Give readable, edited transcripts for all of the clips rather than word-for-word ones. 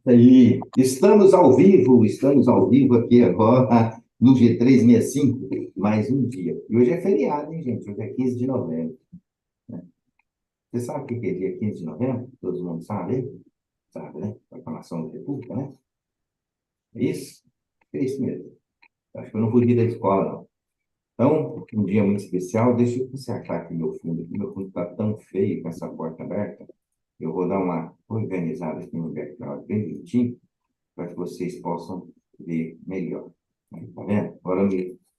Aí, estamos ao vivo aqui agora no G365, mais um dia. E hoje é feriado, hein, gente? Hoje é 15 de novembro. Né? Você sabe o que é dia 15 de novembro? Todo mundo sabe, hein? Sabe, né? Proclamação da República, né? É isso? É isso mesmo. Acho que eu não fugi da escola, não. Então, um dia muito especial. Deixa eu consertar aqui meu fundo. Meu fundo está tão feio com essa porta aberta. Eu vou dar uma organizada aqui no background bem bonitinho, para que vocês possam ver melhor. Tá vendo? Agora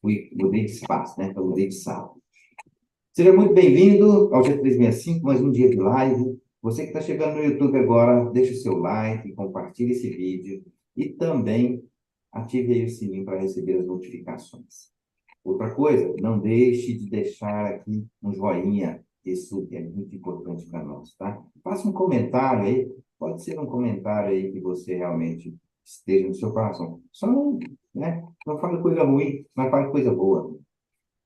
mudei de espaço, né? Eu mudei de sala. Seja muito bem-vindo ao G365, mais um dia de live. Você que está chegando no YouTube agora, deixe o seu like, compartilhe esse vídeo e também ative aí o sininho para receber as notificações. Outra coisa, não deixe de deixar aqui um joinha, isso é muito importante para nós, tá? Faça um comentário aí, pode ser um comentário aí que você realmente esteja no seu coração. Só não, né? Não fale coisa ruim, mas fale coisa boa.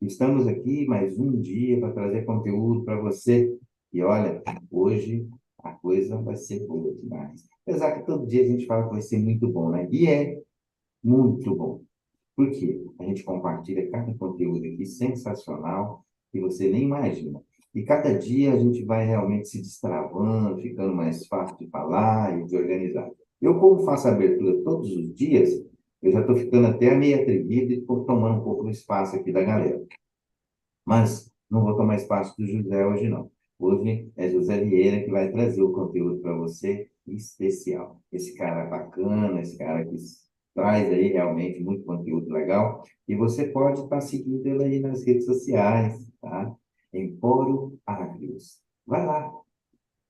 Estamos aqui mais um dia para trazer conteúdo para você. E olha, hoje a coisa vai ser boa demais. Apesar que todo dia a gente fala que vai ser muito bom, né? E é muito bom. Por quê? A gente compartilha cada conteúdo aqui sensacional que você nem imagina. E cada dia a gente vai realmente se destravando, ficando mais fácil de falar e de organizar. Eu, como faço a abertura todos os dias, eu já estou ficando até meio atrevido e estou tomando um pouco do espaço aqui da galera. Mas não vou tomar espaço do José hoje, não. Hoje é José Vieira que vai trazer o conteúdo para você especial. Esse cara bacana, esse cara que traz aí realmente muito conteúdo legal. E você pode estar seguindo ele aí nas redes sociais, tá? Empório Agrios. Vai lá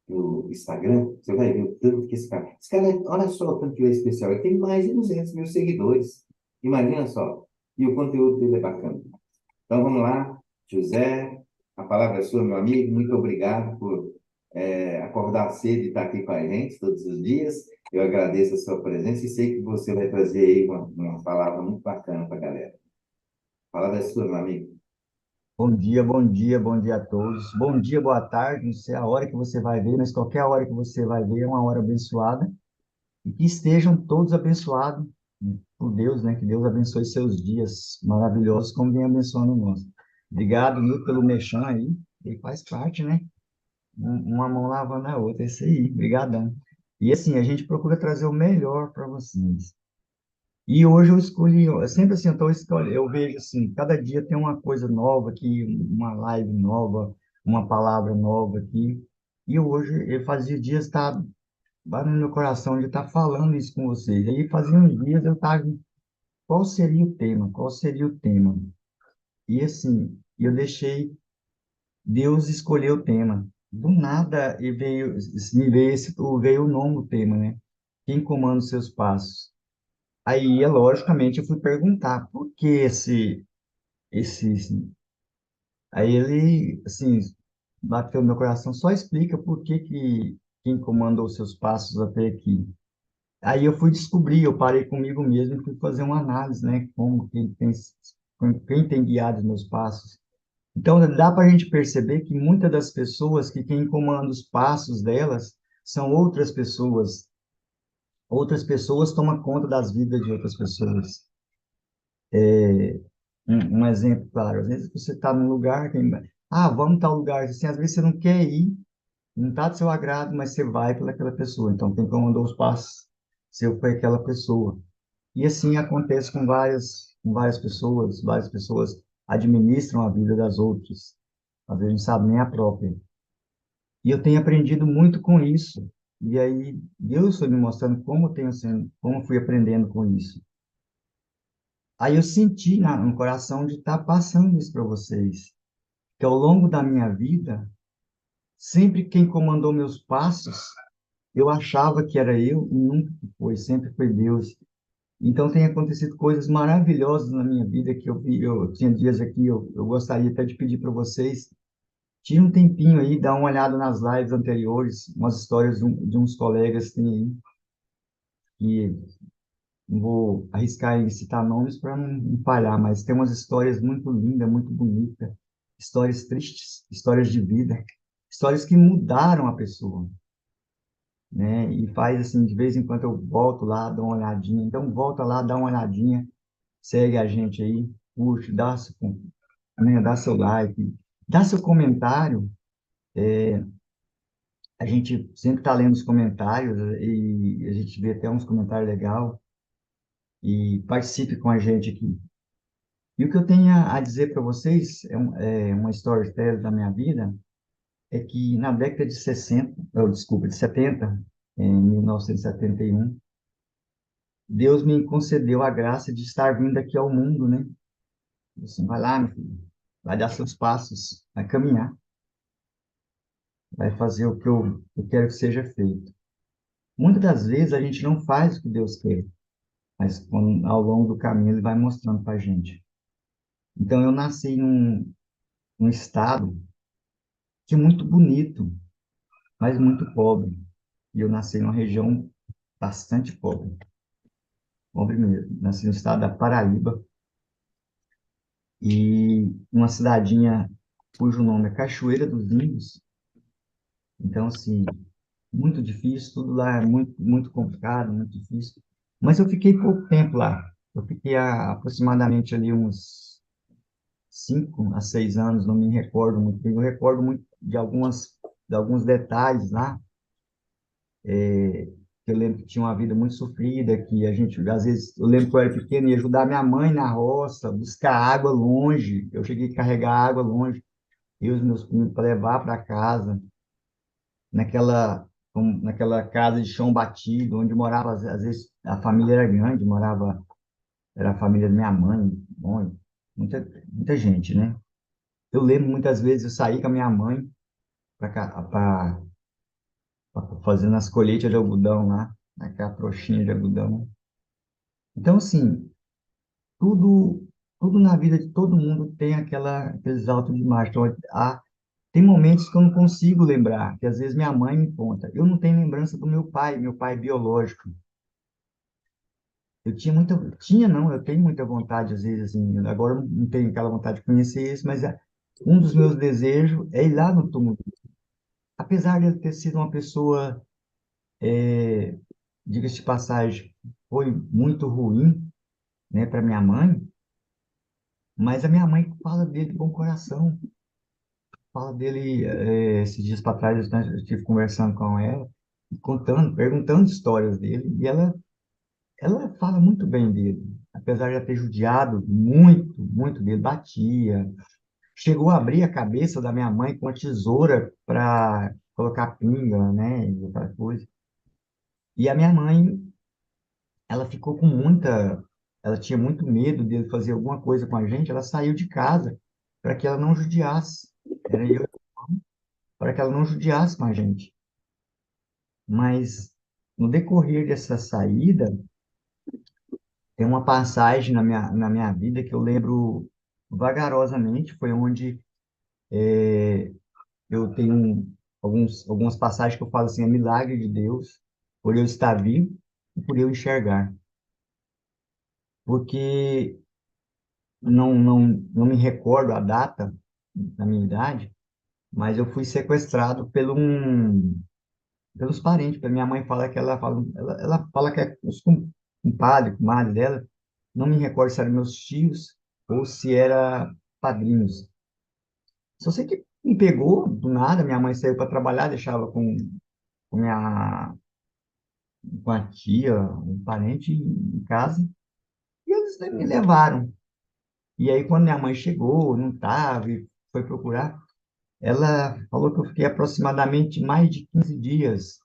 no Instagram, você vai ver o tanto que esse cara, olha só o tanto que ele é especial. Ele tem mais de 200 mil seguidores. Imagina só. E o conteúdo dele é bacana. Então vamos lá, José, a palavra é sua, meu amigo. Muito obrigado por acordar cedo e estar aqui com a gente todos os dias. Eu agradeço a sua presença e sei que você vai trazer aí uma palavra muito bacana para a galera. A palavra é sua, meu amigo. Bom dia a todos. Bom dia, boa tarde, não sei a hora que você vai ver, mas qualquer hora que você vai ver é uma hora abençoada. E que estejam todos abençoados por Deus, né? Que Deus abençoe seus dias maravilhosos, como vem abençoando o nosso. Obrigado, Nil, pelo mexão aí. Ele faz parte, né? Uma mão lavando a outra, é isso aí. Obrigadão. E assim, a gente procura trazer o melhor para vocês. E hoje eu escolhi, é sempre assim, eu vejo assim, cada dia tem uma coisa nova aqui, uma live nova, uma palavra nova aqui. E hoje, eu fazia dias, tá, lá no meu coração de estar falando isso com vocês. Aí fazia uns dias eu estava, qual seria o tema? Qual seria o tema? E assim, eu deixei Deus escolher o tema. Do nada, e veio, me veio, veio o nome do tema, né? Quem comanda os seus passos? Aí, logicamente, eu fui perguntar por que esse... Aí ele, assim, bateu no meu coração, só explica por que quem comandou os seus passos até aqui. Aí eu fui descobrir, eu parei comigo mesmo e fui fazer uma análise, né? Quem tem guiado os meus passos. Então, dá para a gente perceber que muitas das pessoas que quem comanda os passos delas são outras pessoas. Outras pessoas tomam conta das vidas de outras pessoas. Um exemplo claro, às vezes você está num lugar, vamos tal lugar, assim, às vezes você não quer ir, não está do seu agrado, mas você vai pelaquela pessoa, então quem comandou os passos seu foi aquela pessoa. E assim acontece com várias pessoas administram a vida das outras, às vezes não sabe nem a própria. E eu tenho aprendido muito com isso, e aí Deus foi me mostrando como eu fui aprendendo com isso. Aí eu senti no coração de estar passando isso para vocês, que ao longo da minha vida, sempre quem comandou meus passos, eu achava que era eu e nunca foi, sempre foi Deus. Então tem acontecido coisas maravilhosas na minha vida que eu tinha dias aqui, eu gostaria até de pedir para vocês, tira um tempinho aí, dá uma olhada nas lives anteriores, umas histórias de uns colegas que tem aí, que não vou arriscar em citar nomes para não falhar, mas tem umas histórias muito lindas, muito bonitas, histórias tristes, histórias de vida, histórias que mudaram a pessoa. né? E faz assim, de vez em quando eu volto lá, dou uma olhadinha. Então, volta lá, dá uma olhadinha, segue a gente aí, curte, né, dá seu like, dá seu comentário. A gente sempre está lendo os comentários e a gente vê até uns comentários legais e participe com a gente aqui. E o que eu tenho a dizer para vocês é uma storytelling da minha vida, é que na década de 60, ou, desculpa, de 70, em 1971, Deus me concedeu a graça de estar vindo aqui ao mundo, né? Assim, vai lá, meu filho, vai dar seus passos, vai caminhar, vai fazer o que eu quero que seja feito. Muitas das vezes a gente não faz o que Deus quer, mas ao longo do caminho ele vai mostrando para a gente. Então eu nasci num estado que é muito bonito, mas muito pobre. E eu nasci numa região bastante pobre, pobre mesmo. Nasci no estado da Paraíba e uma cidadinha cujo nome é Cachoeira dos Índios. Então, assim, muito difícil, tudo lá é muito, muito complicado, muito difícil. Mas eu fiquei pouco tempo lá. Eu fiquei aproximadamente ali uns 5 a 6 anos, não me recordo muito bem. Eu recordo muito de alguns detalhes lá, que eu lembro que tinha uma vida muito sofrida, que a gente, às vezes, eu lembro que eu era pequeno e ia ajudar minha mãe na roça, buscar água longe. Eu cheguei a carregar água longe, eu e os meus primos, para levar para casa, naquela casa de chão batido, onde morava, às vezes, a família era grande, era a família da minha mãe, bom, muita gente, né? Eu lembro muitas vezes eu saí com a minha mãe para fazendo as colheitas de algodão lá, aquela trouxinha de algodão. Então, assim, tudo, tudo na vida de todo mundo tem aqueles altos de marcha. Então, tem momentos que eu não consigo lembrar, que às vezes minha mãe me conta. Eu não tenho lembrança do meu pai biológico. Tinha não, eu tenho muita vontade, às vezes, assim, agora eu não tenho aquela vontade de conhecer isso, mas um dos meus desejos é ir lá no túmulo. Apesar de ele ter sido uma pessoa, diga-se de passagem, foi muito ruim, né, para minha mãe, mas a minha mãe fala dele de bom coração, fala dele, esses dias para trás, eu estive conversando com ela, contando, perguntando histórias dele, e ela fala muito bem dele, apesar de ela ter judiado muito, muito dele, batia, chegou a abrir a cabeça da minha mãe com a tesoura para colocar pinga, né, e outra coisa. E a minha mãe, ela ficou com ela tinha muito medo dele fazer alguma coisa com a gente, ela saiu de casa para que ela não judiasse. Era eu, para que ela não judiasse com a gente. Mas no decorrer dessa saída, tem uma passagem na minha vida que eu lembro vagarosamente, foi onde eu tenho algumas passagens que eu falo assim, é milagre de Deus, por eu estar vivo e por eu enxergar. Porque não me recordo a data da minha idade, mas eu fui sequestrado pelos parentes. Minha mãe fala que ela fala que é os compadre, comadre dela, não me recordo se eram meus tios ou se era padrinhos. Só sei que me pegou do nada, minha mãe saiu para trabalhar, deixava com minha com a tia, um parente em casa, e eles me levaram. E aí, quando minha mãe chegou, não estava, e foi procurar, ela falou que eu fiquei aproximadamente mais de 15 dias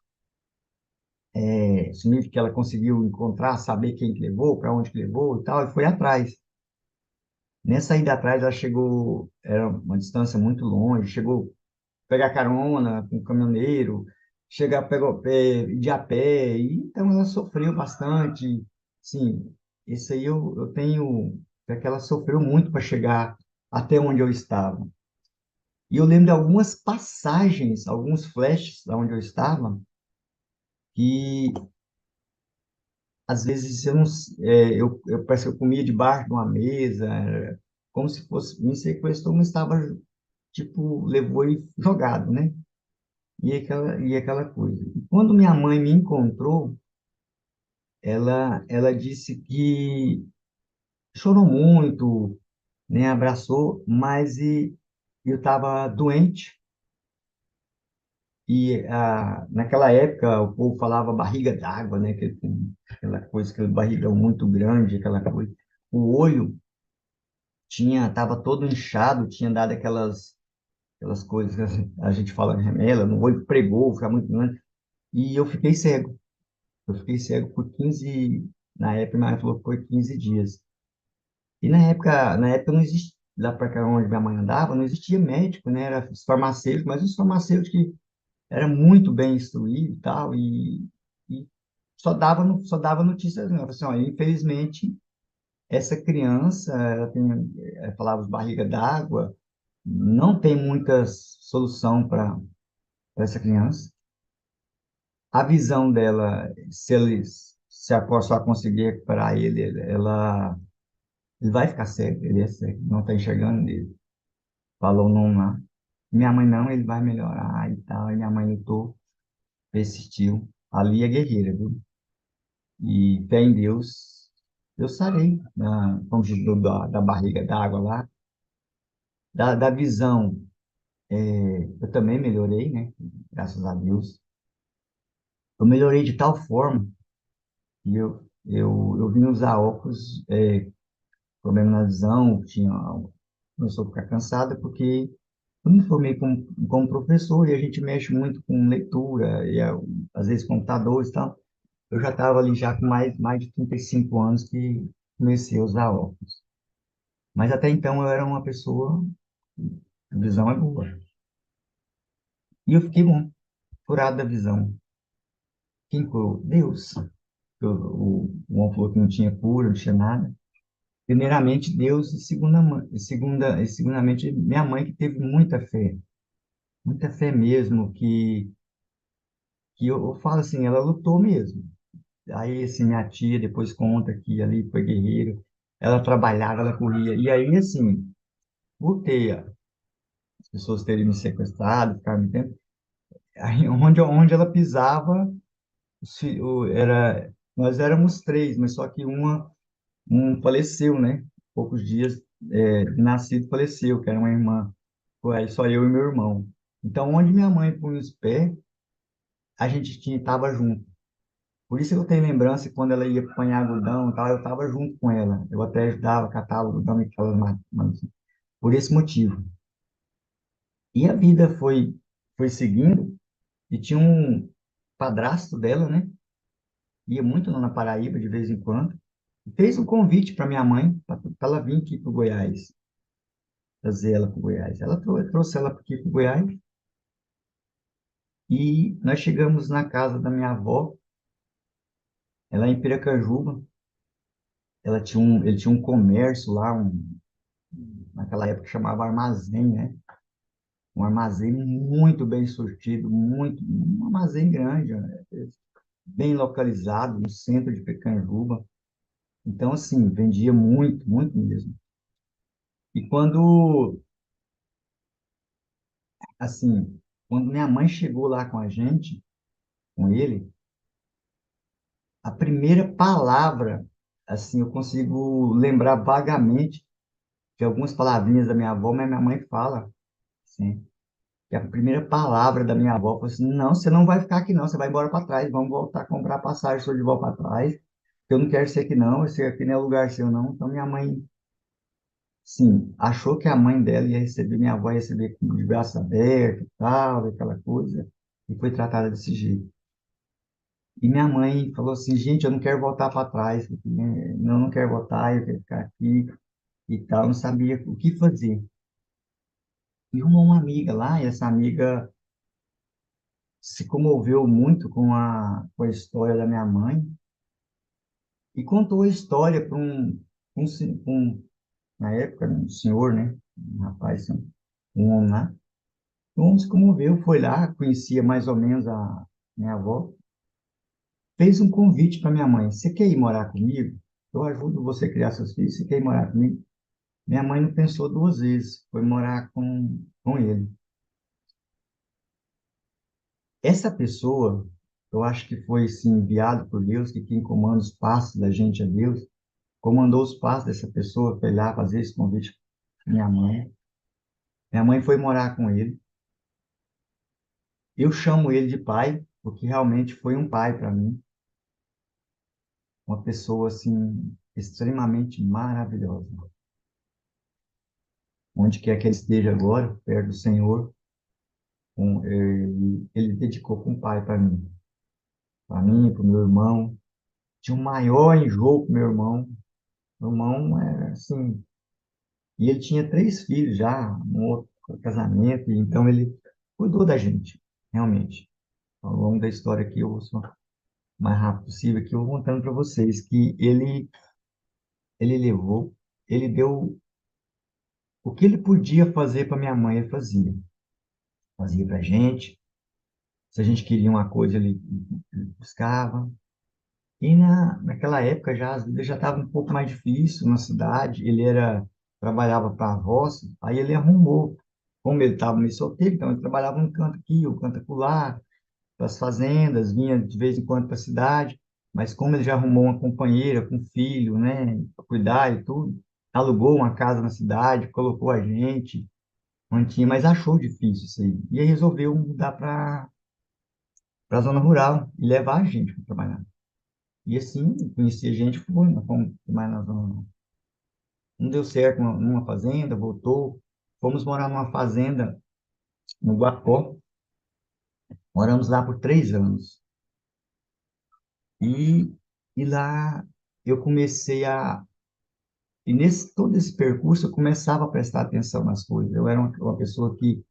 sumido, que ela conseguiu encontrar, saber quem que levou, para onde que levou e tal, e foi atrás. Nessa ida atrás, ela chegou, era uma distância muito longe, chegou a pegar carona com o caminhoneiro, chegar, pegou pé, de a pé, e então ela sofreu bastante. Sim, isso aí eu tenho, é que ela sofreu muito para chegar até onde eu estava. E eu lembro de algumas passagens, alguns flashes da onde eu estava, que às vezes eu parece que eu comia debaixo de uma mesa, como se fosse, me sequestrou, mas estava, tipo, levou e jogado, né? e aquela coisa. E quando minha mãe me encontrou, ela disse que chorou muito, né, abraçou, mas eu estava doente. E naquela época o povo falava barriga d'água, né? Aquela coisa, aquele barrigão muito grande, aquela coisa. O olho estava todo inchado, tinha dado aquelas coisas que a gente fala de remela, no olho pregou, ficava muito grande. E eu fiquei cego. Eu fiquei cego por 15, na época minha mãe falou que foi 15 dias. E na época não existia, lá para cá onde minha mãe andava, não existia médico, né? Era os farmacêuticos, mas os farmacêuticos que era muito bem instruído e tal, e só dava notícias, não. Assim, ó, infelizmente, essa criança, ela tem, falava de barriga d'água, não tem muita solução para essa criança. A visão dela, se a pessoa conseguir recuperar ele vai ficar cego, ele é cego, não está enxergando ele. Falou não lá. Minha mãe não, ele vai melhorar e tal, e minha mãe lutou, persistiu. Ali é guerreira, viu? E fé em Deus, eu sarei, como diz, da barriga d'água lá, da visão, eu também melhorei, né? Graças a Deus. Eu melhorei de tal forma que eu vim usar óculos, problema na visão, começou a ficar cansada, porque eu me formei como professor e a gente mexe muito com leitura, e às vezes computadores e tal. Eu já estava ali já com mais de 35 anos que comecei a usar óculos. Mas até então eu era uma pessoa, a visão é boa. E eu fiquei bom, curado da visão. Quem curou? Deus. O homem falou que não tinha cura, não tinha nada. Primeiramente Deus e segundamente minha mãe que teve muita fé mesmo, que eu falo assim, ela lutou mesmo. Aí assim, minha tia depois conta que ali foi guerreiro, ela trabalhava, ela corria. E aí assim, por ter as pessoas terem me sequestrado, ficaram me tendo, aí onde ela pisava, nós éramos três, mas só que um faleceu, né? Poucos dias de nascido faleceu, que era uma irmã. Foi aí só eu e meu irmão. Então, onde minha mãe punha os pés, a gente estava junto. Por isso eu tenho lembrança que quando ela ia apanhar algodão e tal, eu estava junto com ela. Eu até ajudava a catar algodão e aquelas por esse motivo. E a vida foi seguindo, e tinha um padrasto dela, né? Ia muito lá na Paraíba de vez em quando. Fez um convite para minha mãe, para ela vir aqui para o Goiás, trazer ela para o Goiás. Ela trouxe ela aqui para o Goiás e nós chegamos na casa da minha avó, ela é em Piracanjuba. Ele tinha um comércio lá, naquela época chamava armazém, né? Um armazém muito bem surtido, um armazém grande, né? Bem localizado no centro de Piracanjuba. Então, assim, vendia muito, muito mesmo. E quando minha mãe chegou lá com a gente, com ele, a primeira palavra, assim, eu consigo lembrar vagamente de algumas palavrinhas da minha avó, mas minha mãe fala, assim, que a primeira palavra da minha avó foi assim: não, você não vai ficar aqui não, você vai embora para trás, vamos voltar a comprar passagem, sou de volta para trás, eu não quero ser aqui não, esse aqui não é lugar seu não. Então minha mãe, sim, achou que a mãe dela ia receber, minha avó ia receber com os braços abertos e tal, aquela coisa, e foi tratada desse jeito. E minha mãe falou assim: gente, eu não quero voltar para trás, não, não quero voltar, eu quero ficar aqui e tal, não sabia o que fazer. E uma amiga lá, e essa amiga se comoveu muito com a história da minha mãe e contou a história para na época, um senhor, né? Um rapaz, um homem lá. O homem se comoveu, foi lá, conhecia mais ou menos a minha avó, fez um convite para minha mãe: você quer ir morar comigo? Eu ajudo você a criar seus filhos, você quer ir morar comigo? Minha mãe não pensou duas vezes, foi morar com ele. Essa pessoa, eu acho que foi assim, enviado por Deus, que quem comanda os passos da gente é Deus, comandou os passos dessa pessoa, foi lá fazer esse convite para minha mãe. Minha mãe foi morar com ele. Eu chamo ele de pai, porque realmente foi um pai para mim, uma pessoa assim extremamente maravilhosa. Onde quer que ele esteja agora, perto do Senhor, ele dedicou com um pai para mim, para o meu irmão. Tinha um maior enjoo com meu irmão. Meu irmão é assim, e ele tinha três filhos já, um outro casamento, e então ele cuidou da gente, realmente. Ao longo da história aqui, eu vou só mais rápido possível, que eu vou contando para vocês que ele levou, ele deu o que ele podia fazer para minha mãe, ele fazia. Fazia para a gente. Se a gente queria uma coisa, ele buscava. E naquela época já as vidas já estavam um pouco mais difícil na cidade. Trabalhava para a roça, aí ele arrumou. Como ele estava meio solteiro, então ele trabalhava um canto aqui, um canto acolá, para as fazendas, vinha de vez em quando para a cidade. Mas como ele já arrumou uma companheira com filho, né, para cuidar e tudo, alugou uma casa na cidade, colocou a gente, mantinha, mas achou difícil isso aí. E aí resolveu mudar para a zona rural e levar a gente para trabalhar. E assim, conheci a gente, foi, nós fomos mais na zona. Não deu certo numa fazenda, voltou. Fomos morar numa fazenda no Guapó. Moramos lá por 3 anos. E, e lá eu comecei a. E nesse todo esse percurso eu começava a prestar atenção nas coisas. Eu era uma pessoa que.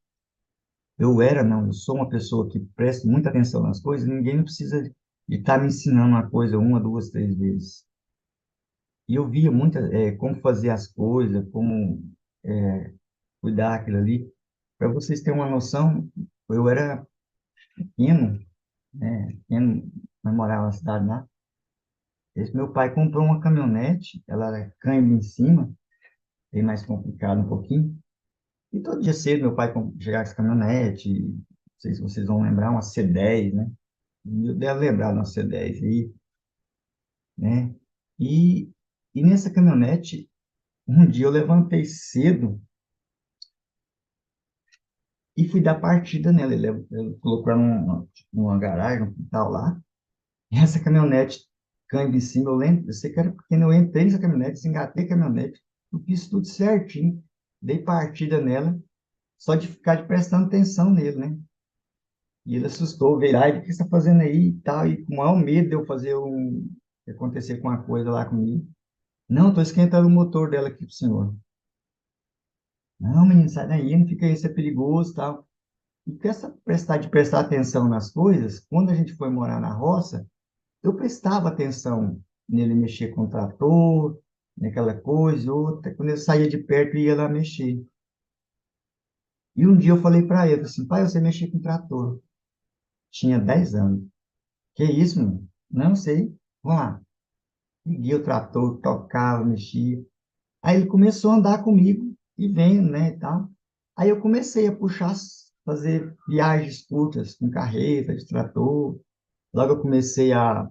Eu era, não, eu sou uma pessoa que presta muita atenção nas coisas. Ninguém não precisa de estar me ensinando uma coisa uma, duas, três vezes. E eu via como fazer as coisas, como cuidar aquilo ali. Para vocês terem uma noção, eu era pequeno, né? Pequeno, mas morava na cidade lá. Esse meu pai comprou uma caminhonete, ela era câmbio em cima, bem mais complicado um pouquinho. E todo dia cedo meu pai chegava com essa caminhonete, não sei se vocês vão lembrar, uma C10, né? Eu devo lembrar de uma C10 aí, né? E, e nessa caminhonete, um dia eu levantei cedo e fui dar partida nela. Ele colocou ela numa garagem, num quintal lá. E essa caminhonete, câmbio em cima, eu lembro, eu sei que era porque eu entrei nessa caminhonete, engatei a caminhonete, eu fiz tudo certinho, dei partida nela, só de ficar de prestando atenção nele, né? E ele assustou, veio lá, ele, o que você está fazendo aí e tal, e com o maior medo de eu fazer acontecer com uma coisa lá comigo. Não, estou esquentando o motor dela aqui pro senhor. Não, menino, sai daí, não fica aí, isso é perigoso e tal. E com essa de prestar atenção nas coisas, quando a gente foi morar na roça, eu prestava atenção nele mexer com o trator, naquela coisa, outra. Quando ele saía de perto, eu ia lá mexer. E um dia eu falei para ele assim, pai, você mexer com trator. Tinha 10 anos. Que isso, mano? Não sei. Vamos lá. Liguei o trator, tocava, mexia. Aí ele começou a andar comigo e vendo, né, e tal. Aí eu comecei a puxar, fazer viagens curtas com carreta, de trator. Logo eu comecei a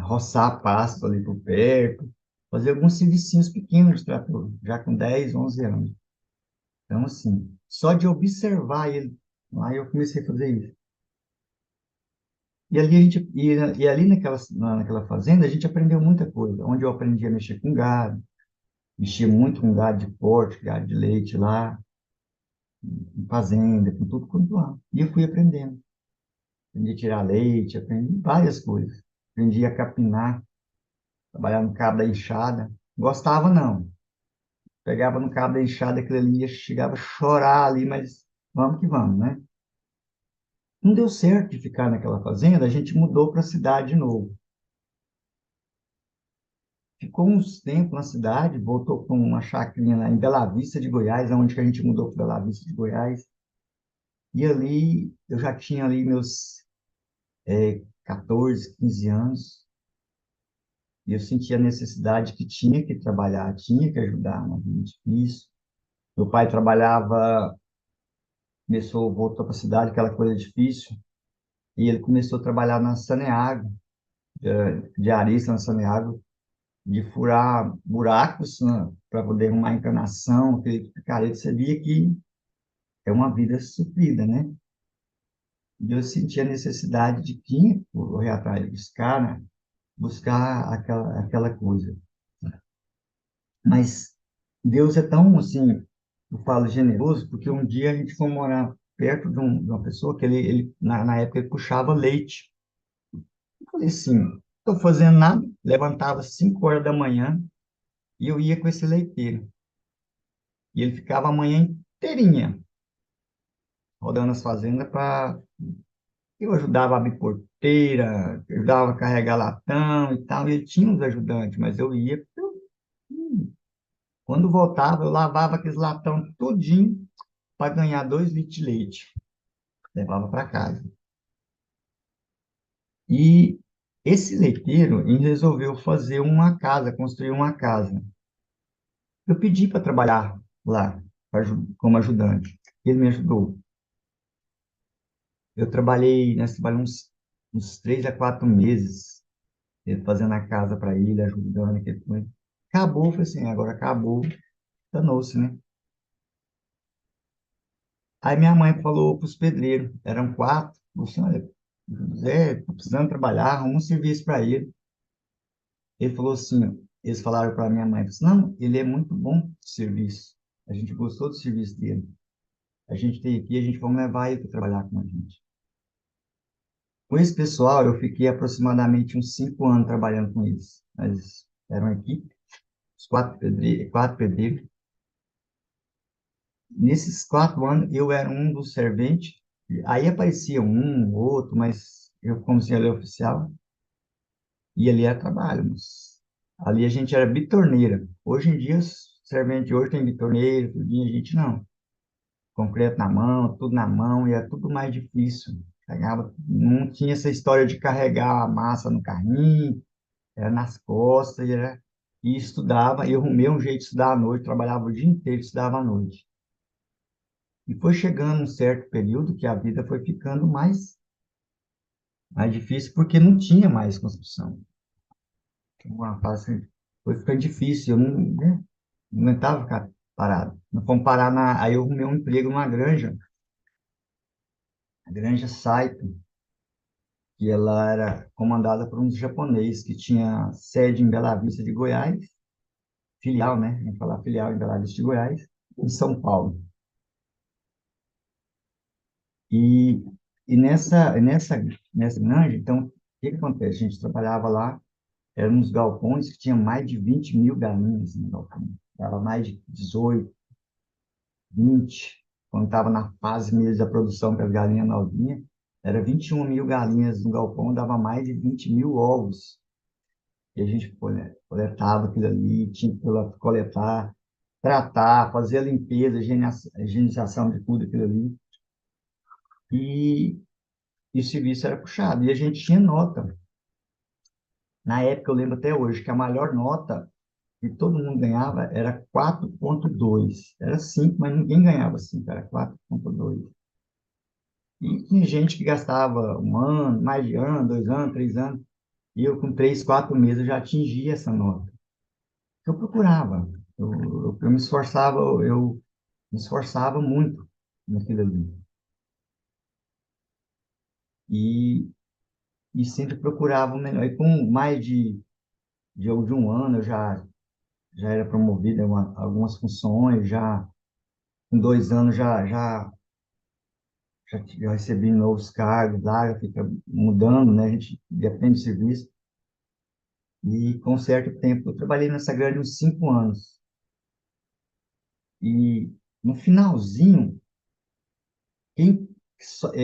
roçar pasto ali por perto, fazer alguns servicinhos pequenos de trator, já com 10, 11 anos. Então, assim, só de observar ele, aí eu comecei a fazer isso. E ali naquela fazenda, a gente aprendeu muita coisa, onde eu aprendi a mexer com gado, mexia muito com gado de porte, gado de leite lá, em fazenda, com tudo quanto lá. E eu fui aprendendo. Aprendi a tirar leite, aprendi várias coisas. Aprendi a capinar, trabalhar no cabo da enxada. Gostava, não. Pegava no cabo da enxada, aquilo ali, chegava a chorar ali, mas vamos que vamos, né? Não deu certo de ficar naquela fazenda, a gente mudou para a cidade de novo. Ficou uns tempos na cidade, voltou para uma chacrinha lá em Bela Vista de Goiás, onde que a gente mudou para Bela Vista de Goiás. E ali, eu já tinha ali meus 14, 15 anos, e eu sentia a necessidade que tinha que trabalhar, tinha que ajudar, uma vida difícil. Meu pai trabalhava voltou para a cidade, aquela coisa difícil, e ele começou a trabalhar na Saneago, diarista na Saneago, de furar buracos, né, para poder arrumar encanação, cara, ele sabia que é uma vida sofrida, né? E eu sentia a necessidade de que correr atrás, buscar, né? Buscar aquela coisa. Mas Deus é tão, assim, eu falo generoso, porque um dia a gente foi morar perto de uma pessoa que na época, ele puxava leite. Eu falei assim, estou fazendo nada, levantava 5 horas da manhã e eu ia com esse leiteiro. E ele ficava a manhã inteirinha rodando as fazendas para... Eu ajudava a abrir porteira, eu ajudava a carregar latão e tal, e ele tinha uns ajudantes, mas eu ia... Quando voltava, eu lavava aqueles latão tudinho para ganhar 2 litros de leite. Levava para casa. E esse leiteiro, ele resolveu fazer uma casa, construir uma casa. Eu pedi para trabalhar lá, como ajudante. Ele me ajudou. Nós trabalhamos uns 3 a 4 meses, ele fazendo a casa para ele, ajudando. Acabou, foi assim, agora acabou, danou-se, né? Aí minha mãe falou para os pedreiros, eram 4, falou assim, olha, Zé, tô precisando trabalhar, arruma um serviço para ele. Ele falou assim, ó, eles falaram para minha mãe, disse, não, ele é muito bom de serviço. A gente gostou do serviço dele. A gente tem aqui, a gente vamos levar ele para trabalhar com a gente. Com esse pessoal, eu fiquei aproximadamente uns 5 anos trabalhando com eles. Mas era uma equipe, os 4 pedreiros. Nesses 4 anos, eu era um dos serventes. Aí aparecia um, outro, mas eu, como senhor oficial, e ali era trabalho. Mas ali a gente era bitorneira. Hoje em dia, os serventes hoje tem bitorneira, tudinho, a gente não. Concreto na mão, tudo na mão, e é tudo mais difícil. Não tinha essa história de carregar a massa no carrinho, era nas costas, e estudava, e eu arrumei um jeito de estudar à noite, trabalhava o dia inteiro, estudava à noite. E foi chegando um certo período que a vida foi ficando mais difícil, porque não tinha mais construção. Uma fase, foi ficando difícil, eu não, né, não aguentava ficar parado. Não fomos parar aí eu arrumei um emprego numa granja, a Granja Saito, que ela era comandada por uns japoneses que tinha sede em Bela Vista de Goiás, filial, né? Vamos falar filial em Bela Vista de Goiás, em São Paulo. E, e nessa granja, então, o que que acontece? A gente trabalhava lá, eram uns galpões que tinham mais de 20 mil galinhas no galpão. Dava mais de 18, 20, quando estava na fase mesmo da produção com as galinhas novinhas, era 21 mil galinhas no galpão, dava mais de 20 mil ovos. E a gente coletava aquilo ali, tinha que coletar, tratar, fazer a limpeza, a higienização de tudo aquilo ali. E, e o serviço era puxado. E a gente tinha nota. Na época, eu lembro até hoje, que a maior nota que todo mundo ganhava era 4,2. Era 5, mas ninguém ganhava 5, era 4,2. E tinha gente que gastava um ano, mais de ano, 2 anos, 3 anos. E eu, com 3, 4 meses, eu já atingia essa nota. Eu procurava, eu me esforçava muito naquilo ali. E, e sempre procurava o melhor. E com mais de um ano, eu já era promovido em algumas funções, já com 2 anos já recebi novos cargos lá, já fica mudando, né? A gente depende do serviço. E com certo tempo, eu trabalhei nessa grande uns 5 anos. E no finalzinho,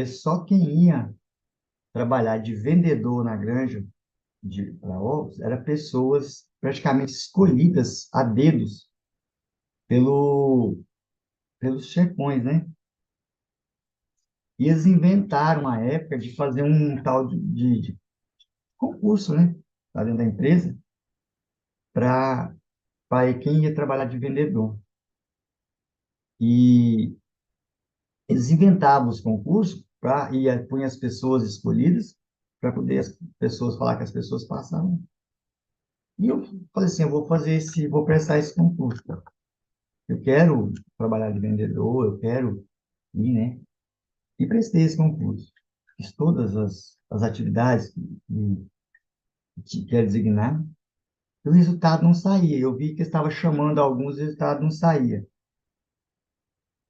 só quem ia trabalhar de vendedor na granja para ovos era pessoas praticamente escolhidas a dedos pelo, pelos chefões, né? E eles inventaram a época de fazer um tal de concurso, né? Lá dentro da empresa, para quem ia trabalhar de vendedor. E Eles inventavam os concursos e punham as pessoas escolhidas para poder as pessoas falar que as pessoas passavam. E eu falei assim, eu vou fazer vou prestar esse concurso. Eu quero trabalhar de vendedor, eu quero ir, né? E prestei esse concurso. Fiz todas as atividades que era designado. E o resultado não saía. Eu vi que estava chamando alguns, o resultado não saía.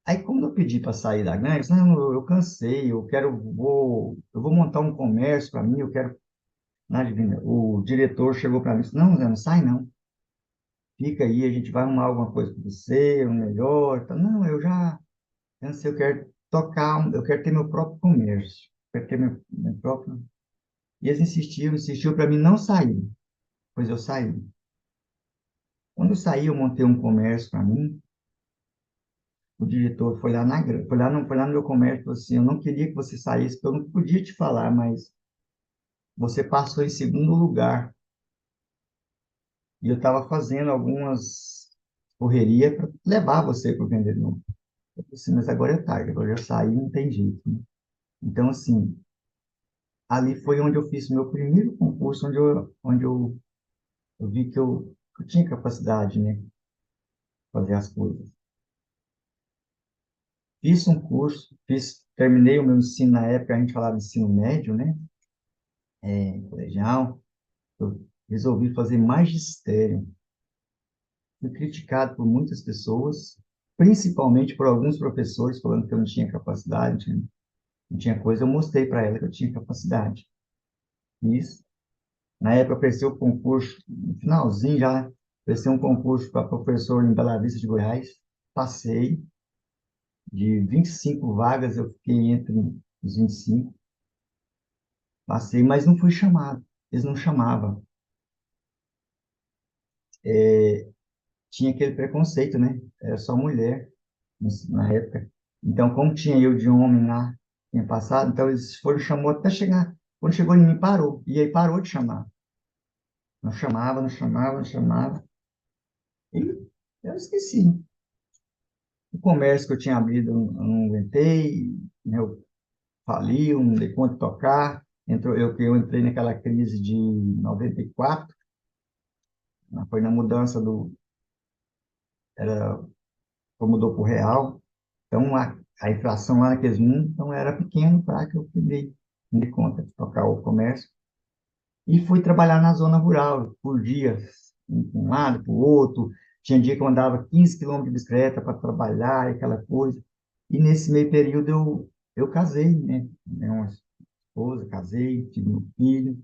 Aí, como eu pedi para sair da grande, eu disse, não, eu cansei, eu vou montar um comércio para mim, eu quero. Não, adivinha, o diretor chegou para mim e disse, não, Zé, não sai não. Fica aí, a gente vai arrumar alguma coisa para você, um melhor. Tá? Não, eu já cansei, eu quero tocar, eu quero ter meu próprio comércio. Eu quero ter meu próprio. E eles insistiam para mim não sair. Pois eu saí. Quando eu saí, eu montei um comércio para mim. O diretor foi lá no meu comércio e falou assim, eu não queria que você saísse, porque eu não podia te falar, mas você passou em segundo lugar. E eu estava fazendo algumas correrias para levar você para o vendedor. Eu falei assim, mas agora é tarde, agora eu já saí, não tem jeito, né? Então, assim, ali foi onde eu fiz meu primeiro concurso, eu vi que eu tinha capacidade, né, de fazer as coisas. Fiz um curso, terminei o meu ensino na época, a gente falava de ensino médio, né, colegial. Eu resolvi fazer magistério. Fui criticado por muitas pessoas, principalmente por alguns professores, falando que eu não tinha capacidade, não tinha coisa. Eu mostrei para ela que eu tinha capacidade. Fiz. Na época, eu prestei o concurso, no finalzinho já, prestei um concurso para professor em Bela Vista de Goiás. Passei. De 25 vagas, eu fiquei entre os 25. Passei, mas não fui chamado. Eles não chamavam. Tinha aquele preconceito, né? Era só mulher na época. Então, como tinha eu de homem lá, tinha passado, então eles foram, chamou até chegar. Quando chegou em mim, parou. E aí parou de chamar. Não chamava, não chamava, não chamava. E eu esqueci. O comércio que eu tinha abrido, eu não aguentei, né? Eu fali, eu não dei conta de tocar. Eu entrei naquela crise de 94, né? Foi na mudança era, mudou para o real. Então, a inflação lá naqueles mundos então, era pequeno para que eu me dei conta de tocar o comércio. E fui trabalhar na zona rural, por dias, um lado, para o outro. Tinha dia que eu andava 15 quilômetros de bicicleta para trabalhar, aquela coisa. E nesse meio período eu casei, né? Uma esposa, casei, tive um filho.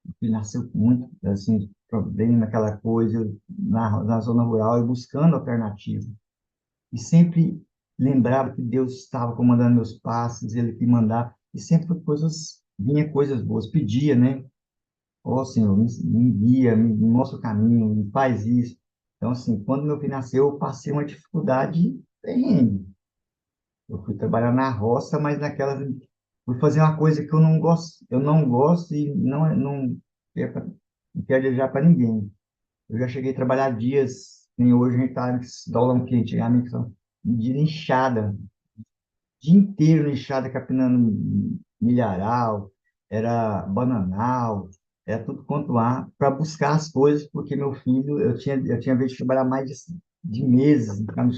O filho nasceu muito, assim, bem naquela coisa, na zona rural, e buscando alternativa. E sempre lembrava que Deus estava comandando meus passos, Ele que mandava. E sempre foi vinha coisas boas, pedia, né? Ó Senhor, me guia, me mostra o caminho, me faz isso. Então, assim, quando meu filho nasceu, eu passei uma dificuldade terrível. Eu fui trabalhar na roça, mas fui fazer uma coisa que eu não gosto e não quero desejar para ninguém. Eu já cheguei a trabalhar dias, nem hoje a gente está nesse dólar que antigamente são de enxada, dia inteiro enxada, capinando milharal, era bananal, era tudo quanto há, para buscar as coisas, porque meu filho, eu tinha vez de trabalhar mais de meses, então,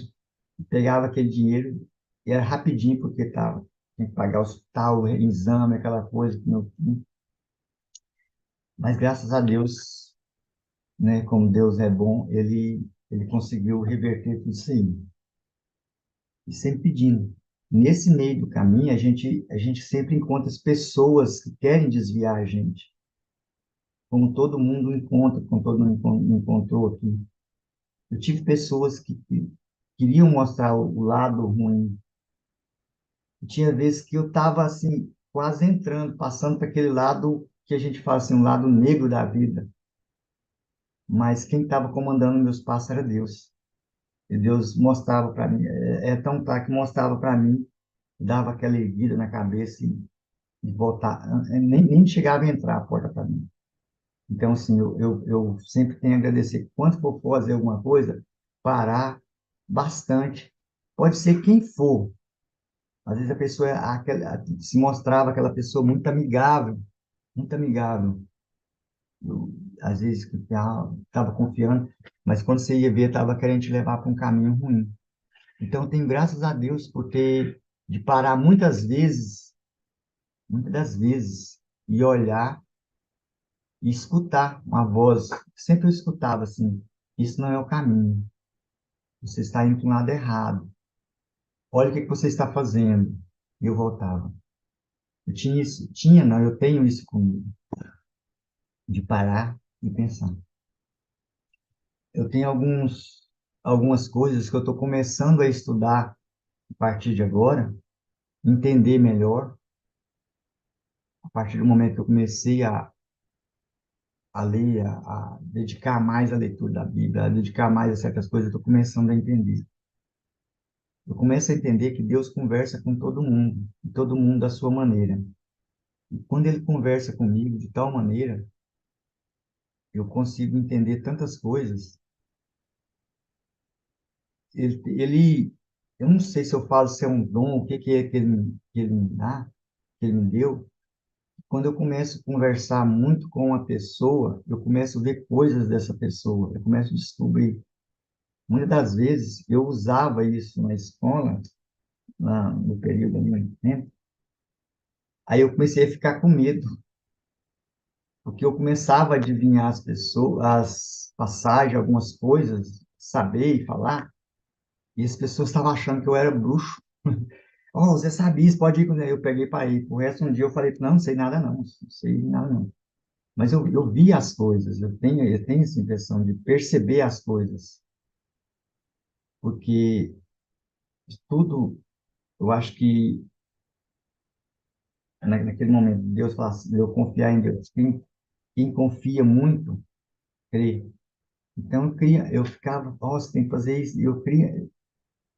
pegava aquele dinheiro e era rapidinho, porque tinha que pagar o hospital, o exame, aquela coisa. Mas graças a Deus, né, como Deus é bom, ele conseguiu reverter tudo isso aí. E sempre pedindo. Nesse meio do caminho, a gente sempre encontra as pessoas que querem desviar a gente, como todo mundo encontra, como todo mundo encontrou aqui. Eu tive pessoas que queriam mostrar o lado ruim. Tinha vezes que eu estava assim, quase entrando, passando para aquele lado que a gente fala assim, um lado negro da vida. Mas quem estava comandando meus passos era Deus. E Deus mostrava para mim, é tão claro que mostrava para mim, dava aquela erguida na cabeça e voltar, nem chegava a entrar a porta para mim. Então, assim, eu sempre tenho a agradecer. Quando for fazer alguma coisa, parar bastante. Pode ser quem for, Às vezes a pessoa se mostrava aquela pessoa muito amigável, muito amigável. Eu, às vezes estava confiando, mas quando você ia ver, estava querendo te levar para um caminho ruim. Então, eu tenho graças a Deus por ter de parar muitas das vezes, e olhar e escutar uma voz. Sempre eu escutava assim: isso não é o caminho, você está indo para um lado errado. Olha o que que você está fazendo. E eu voltava. Eu tinha isso, tinha, não, eu tenho isso comigo, de parar e pensar. Eu tenho algumas coisas que eu estou começando a estudar a partir de agora, entender melhor, a partir do momento que eu comecei a ler, a dedicar mais à leitura da Bíblia, a dedicar mais a certas coisas, eu estou começando a entender. Eu começo a entender que Deus conversa com todo mundo, e todo mundo da sua maneira. E quando Ele conversa comigo de tal maneira, eu consigo entender tantas coisas. Eu não sei se eu falo se é um dom, o que que é que ele me dá, que ele me deu. Quando eu começo a conversar muito com uma pessoa, eu começo a ver coisas dessa pessoa, eu começo a descobrir. Muitas das vezes eu usava isso na escola, no período ali, no tempo, aí eu comecei a ficar com medo, porque eu começava a adivinhar as pessoas, as passagens, algumas coisas, saber e falar, e as pessoas estavam achando que eu era bruxo. Oh, você sabe isso, pode ir com ele. Eu peguei para ir. O resto um dia eu falei, não sei nada não, não sei nada não. Mas eu vi as coisas, eu tenho essa impressão de perceber as coisas, porque tudo, eu acho que naquele momento, Deus fala assim, eu confiar em Deus. Quem confia muito, crê. Então, eu ficava, nossa, tem que fazer isso.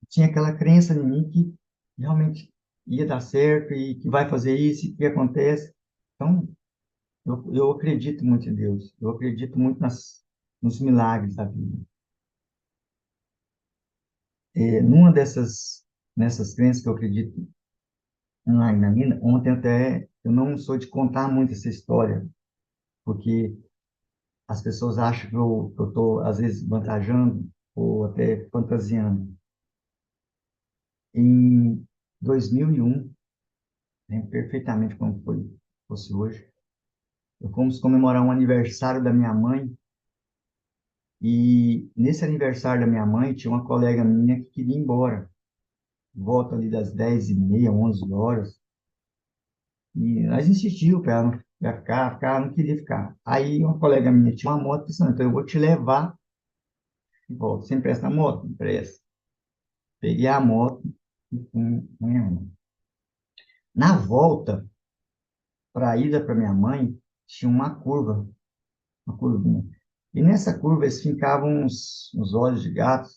Tinha aquela crença em mim que realmente ia dar certo e que vai fazer isso e que acontece. Então, eu acredito muito em Deus. Eu acredito muito nos milagres da vida. Nessas crenças que eu acredito lá na minha, ontem até, eu não sou de contar muito essa história, porque as pessoas acham que eu estou, às vezes, vantajando ou até fantasiando. Em 2001, lembro perfeitamente como fosse hoje, eu fomos comemorar um aniversário da minha mãe, e nesse aniversário da minha mãe tinha uma colega minha que queria ir embora, volta ali das 10h30, 11 horas, e nós insistimos para ela não ficar, ela não queria ficar. Aí uma colega minha tinha uma moto, disse, não, então eu vou te levar e volta. Você empresta a moto? Empresta. Peguei a moto e fui com minha mãe. Na volta, para a ida para minha mãe, tinha uma curvinha. E nessa curva eles fincavam uns olhos de gato,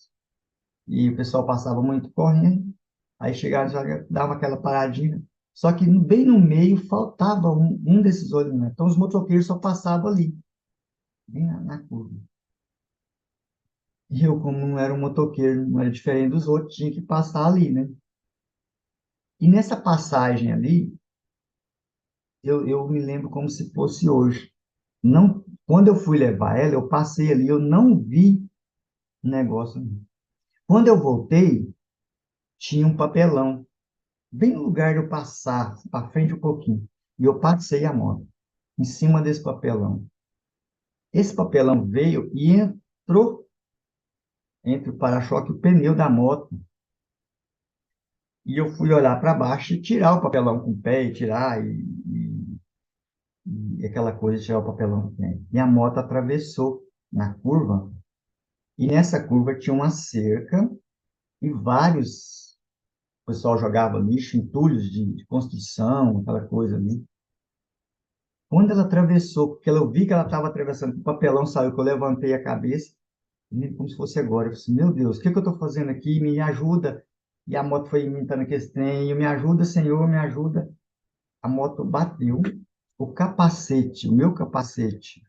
e o pessoal passava muito correndo, aí chegava, já dava aquela paradinha. Só que bem no meio faltava um desses olhos, né? Então os motoqueiros só passavam ali, bem na curva. E eu, como não era um motoqueiro, não era diferente dos outros, tinha que passar ali, né? E nessa passagem ali, eu me lembro como se fosse hoje. Não, quando eu fui levar ela, eu passei ali, eu não vi negócio. Quando eu voltei, tinha um papelão, bem no lugar de eu passar, para frente um pouquinho. E eu passei a moto, em cima desse papelão. Esse papelão veio e entrou entre o para-choque e o pneu da moto. E eu fui olhar para baixo e tirar o papelão com o pé, e tirar, e aquela coisa de tirar o papelão. Né? E a moto atravessou na curva, e nessa curva tinha uma cerca e vários. O pessoal jogava lixo, entulhos de construção, aquela coisa ali. Quando ela atravessou, porque eu vi que ela estava atravessando, o papelão saiu, que eu levantei a cabeça, como se fosse agora. Eu falei assim, meu Deus, o que que eu estou fazendo aqui? Me ajuda. E a moto foi imitando aquele trem, me ajuda, Senhor, me ajuda. A moto bateu, o meu capacete,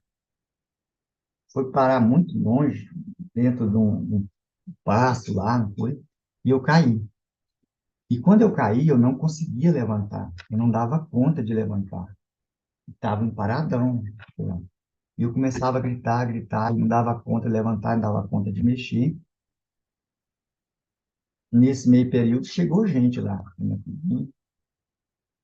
foi parar muito longe, dentro de um passo lá, não foi? E eu caí. E quando eu caí, eu não conseguia levantar. Eu não dava conta de levantar. Estava um paradão. E eu começava a gritar, gritar, e não dava conta de levantar, não dava conta de mexer. Nesse meio período, chegou gente lá, né?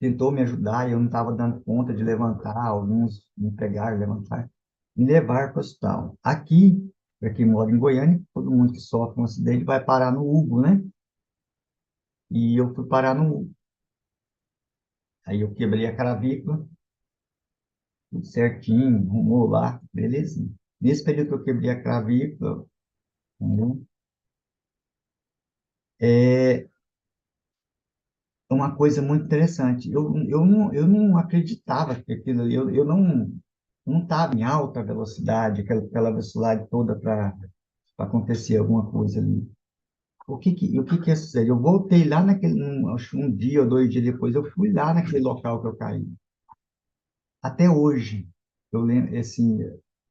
Tentou me ajudar e eu não estava dando conta de levantar. Alguns me pegaram, levantar, me levar para o hospital. Aqui, para quem mora em Goiânia, todo mundo que sofre um acidente vai parar no Hugo, né? E eu fui parar no Hugo. Aí eu quebrei a clavícula, tudo certinho, arrumou lá, beleza. Nesse período que eu quebrei a clavícula, né, é uma coisa muito interessante. Eu não acreditava que aquilo ali, eu não estava em alta velocidade, aquela velocidade toda para acontecer alguma coisa ali. O que ia suceder? Eu voltei lá acho que um dia ou 2 dias depois, eu fui lá naquele local que eu caí. Até hoje, eu lembro, assim,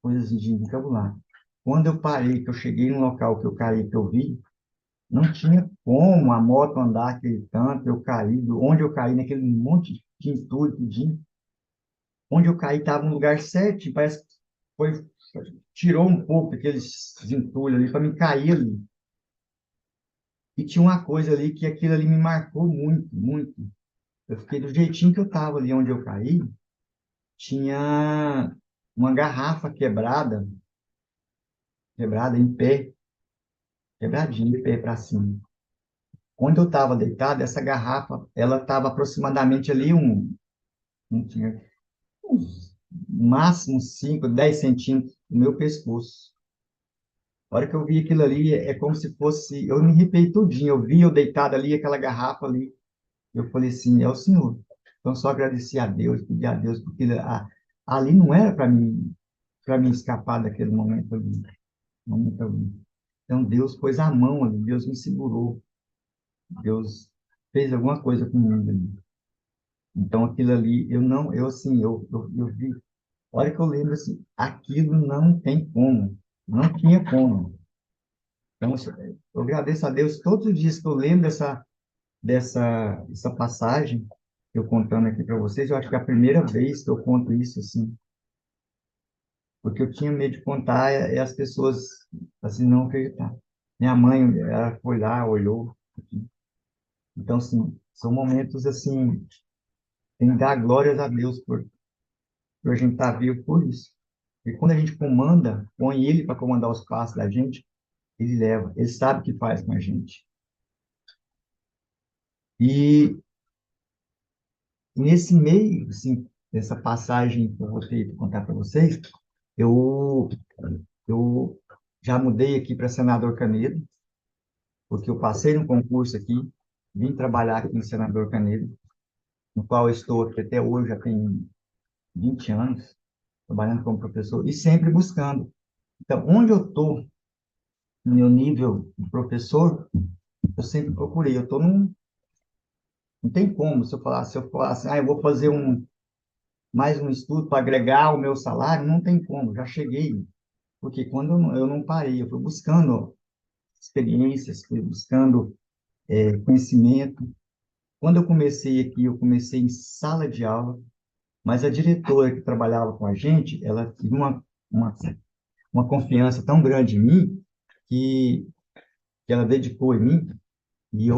coisas de vocabulário. Quando eu parei, que eu cheguei no local que eu caí, que eu vi, não tinha como a moto andar aquele tanto, eu caí, onde eu caí, naquele monte de entulho, tudinho. Onde eu caí estava no lugar certo, parece que foi, tirou um pouco aqueles entulhos ali para me cair ali. E tinha uma coisa ali que aquilo ali me marcou muito, muito. Eu fiquei do jeitinho que eu estava ali onde eu caí, tinha uma garrafa quebrada em pé, quebradinha em pé para cima. Onde eu estava deitado, essa garrafa, ela estava aproximadamente ali não tinha, uns, máximo 5, 10 centímetros do meu pescoço. A hora que eu vi aquilo ali, é como se fosse, eu me arrepiei tudinho, eu vi eu deitado ali, aquela garrafa ali, eu falei assim, é o Senhor. Então, só agradecer a Deus, pedir a Deus, porque ali não era para mim escapar daquele momento ali. Momento ali. Então, Deus pôs a mão ali, Deus me segurou, Deus fez alguma coisa comigo ali. Então, aquilo ali, eu não, eu assim, eu vi, a hora que eu lembro assim, aquilo não tem como, não tinha como. Então, eu agradeço a Deus todos os dias que eu lembro dessa passagem, eu contando aqui para vocês, eu acho que é a primeira vez que eu conto isso, assim, porque eu tinha medo de contar e as pessoas, assim, não acreditaram. Minha mãe, ela foi lá, olhou, assim. Então, assim, são momentos, assim, tem que dar glórias a Deus por a gente estar vivo por isso. E quando a gente comanda, põe ele para comandar os passos da gente, ele leva, ele sabe o que faz com a gente. E nesse meio, assim, dessa passagem que eu vou ter que contar para vocês, eu, eu já mudei aqui para Senador Canedo, porque eu passei no concurso aqui, vim trabalhar aqui em Senador Canedo, no qual eu estou aqui até hoje, já tem 20 anos, trabalhando como professor e sempre buscando. Então, onde eu estou, no meu nível de professor, eu sempre procurei. Eu estou num. Não tem como, se eu falasse, eu vou fazer mais um estudo para agregar o meu salário, não tem como, já cheguei. Porque quando eu não parei, eu fui buscando experiências, fui buscando conhecimento. Quando eu comecei aqui, eu comecei em sala de aula, mas a diretora que trabalhava com a gente, ela tinha uma confiança tão grande em mim que, que ela dedicou em mim, e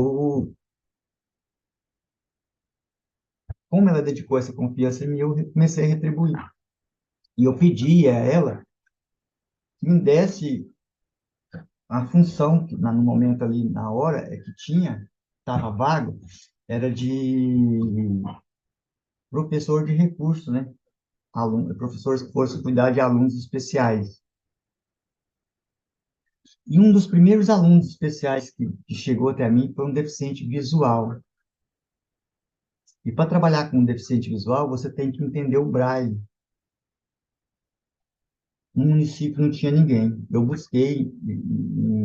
como ela dedicou essa confiança em mim, eu comecei a retribuir. E eu pedi a ela que me desse a função, que no momento ali, na hora, que tinha, estava vago, era de professor de recurso, né? Professores que fossem cuidar de alunos especiais. E um dos primeiros alunos especiais que chegou até mim foi um deficiente visual. E para trabalhar com um deficiente visual, você tem que entender o braille. No município não tinha ninguém. Eu busquei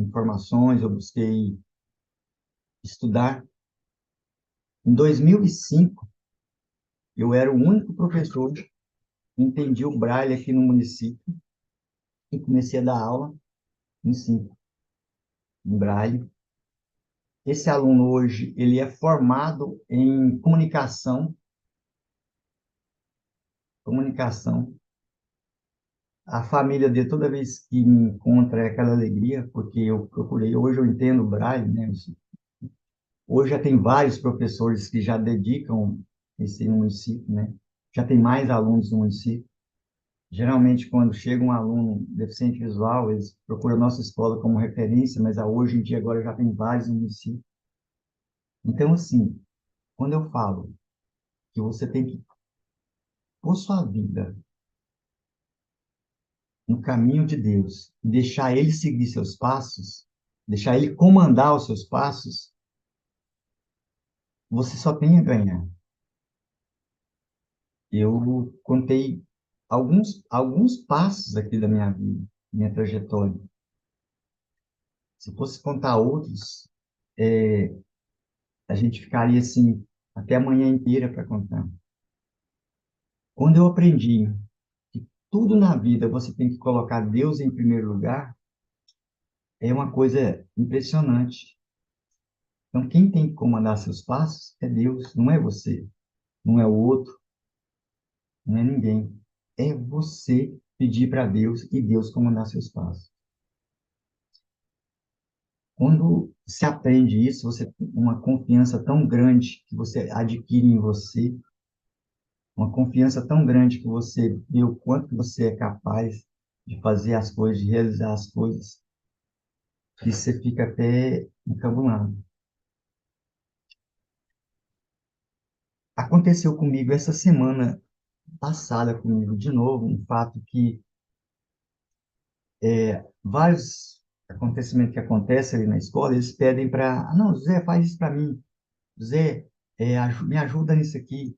informações, eu busquei estudar. Em 2005, eu era o único professor que entendia o braille aqui no município e comecei a dar aula em 5, em braille. esse aluno hoje, ele é formado em comunicação. A família dele, toda vez que me encontra, é aquela alegria, porque eu procurei, hoje eu entendo o Braille, né? Hoje já tem vários professores que já dedicam esse no município, né? Já tem mais alunos no município. Geralmente, quando chega um aluno deficiente visual, eles procuram a nossa escola como referência, mas hoje em dia agora já tem vários no município. Então, assim, quando eu falo que você tem que pôr sua vida no caminho de Deus e deixar Ele seguir seus passos, deixar Ele comandar os seus passos, você só tem a ganhar. Eu contei alguns passos aqui da minha vida, minha trajetória. Se fosse contar outros, é, a gente ficaria assim até a manhã inteira para contar. Quando eu aprendi que tudo na vida você tem que colocar Deus em primeiro lugar, é uma coisa impressionante. Então, quem tem que comandar seus passos é Deus, não é você, não é o outro, não é ninguém. É você pedir para Deus e Deus comandar seus passos. Quando se aprende isso, você tem uma confiança tão grande que você adquire em você, uma confiança tão grande que você vê o quanto você é capaz de fazer as coisas, de realizar as coisas, que você fica até encabulado. Aconteceu comigo essa semana passada comigo de novo, um fato que vários acontecimentos que acontecem ali na escola, eles pedem para, ah, não, Zé, faz isso para mim, Zé, me ajuda nisso aqui.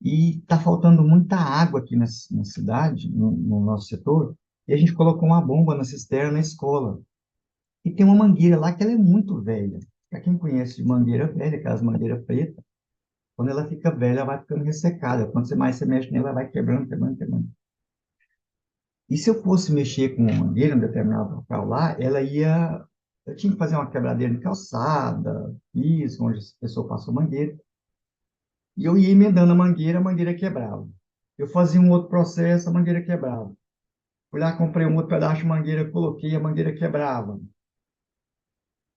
E está faltando muita água aqui na cidade, no nosso setor, e a gente colocou uma bomba na cisterna na escola. E tem uma mangueira lá que ela é muito velha. Para quem conhece de mangueira velha, aquelas mangueiras pretas, quando ela fica velha, ela vai ficando ressecada. Quando você mais se mexe nela, ela vai quebrando, quebrando, quebrando. E se eu fosse mexer com uma mangueira em um determinado local lá, ela ia. Eu tinha que fazer uma quebradeira de calçada, piso, onde a pessoa passou mangueira. E eu ia emendando a mangueira quebrava. Eu fazia um outro processo, a mangueira quebrava. Fui lá, comprei um outro pedaço de mangueira, coloquei, a mangueira quebrava.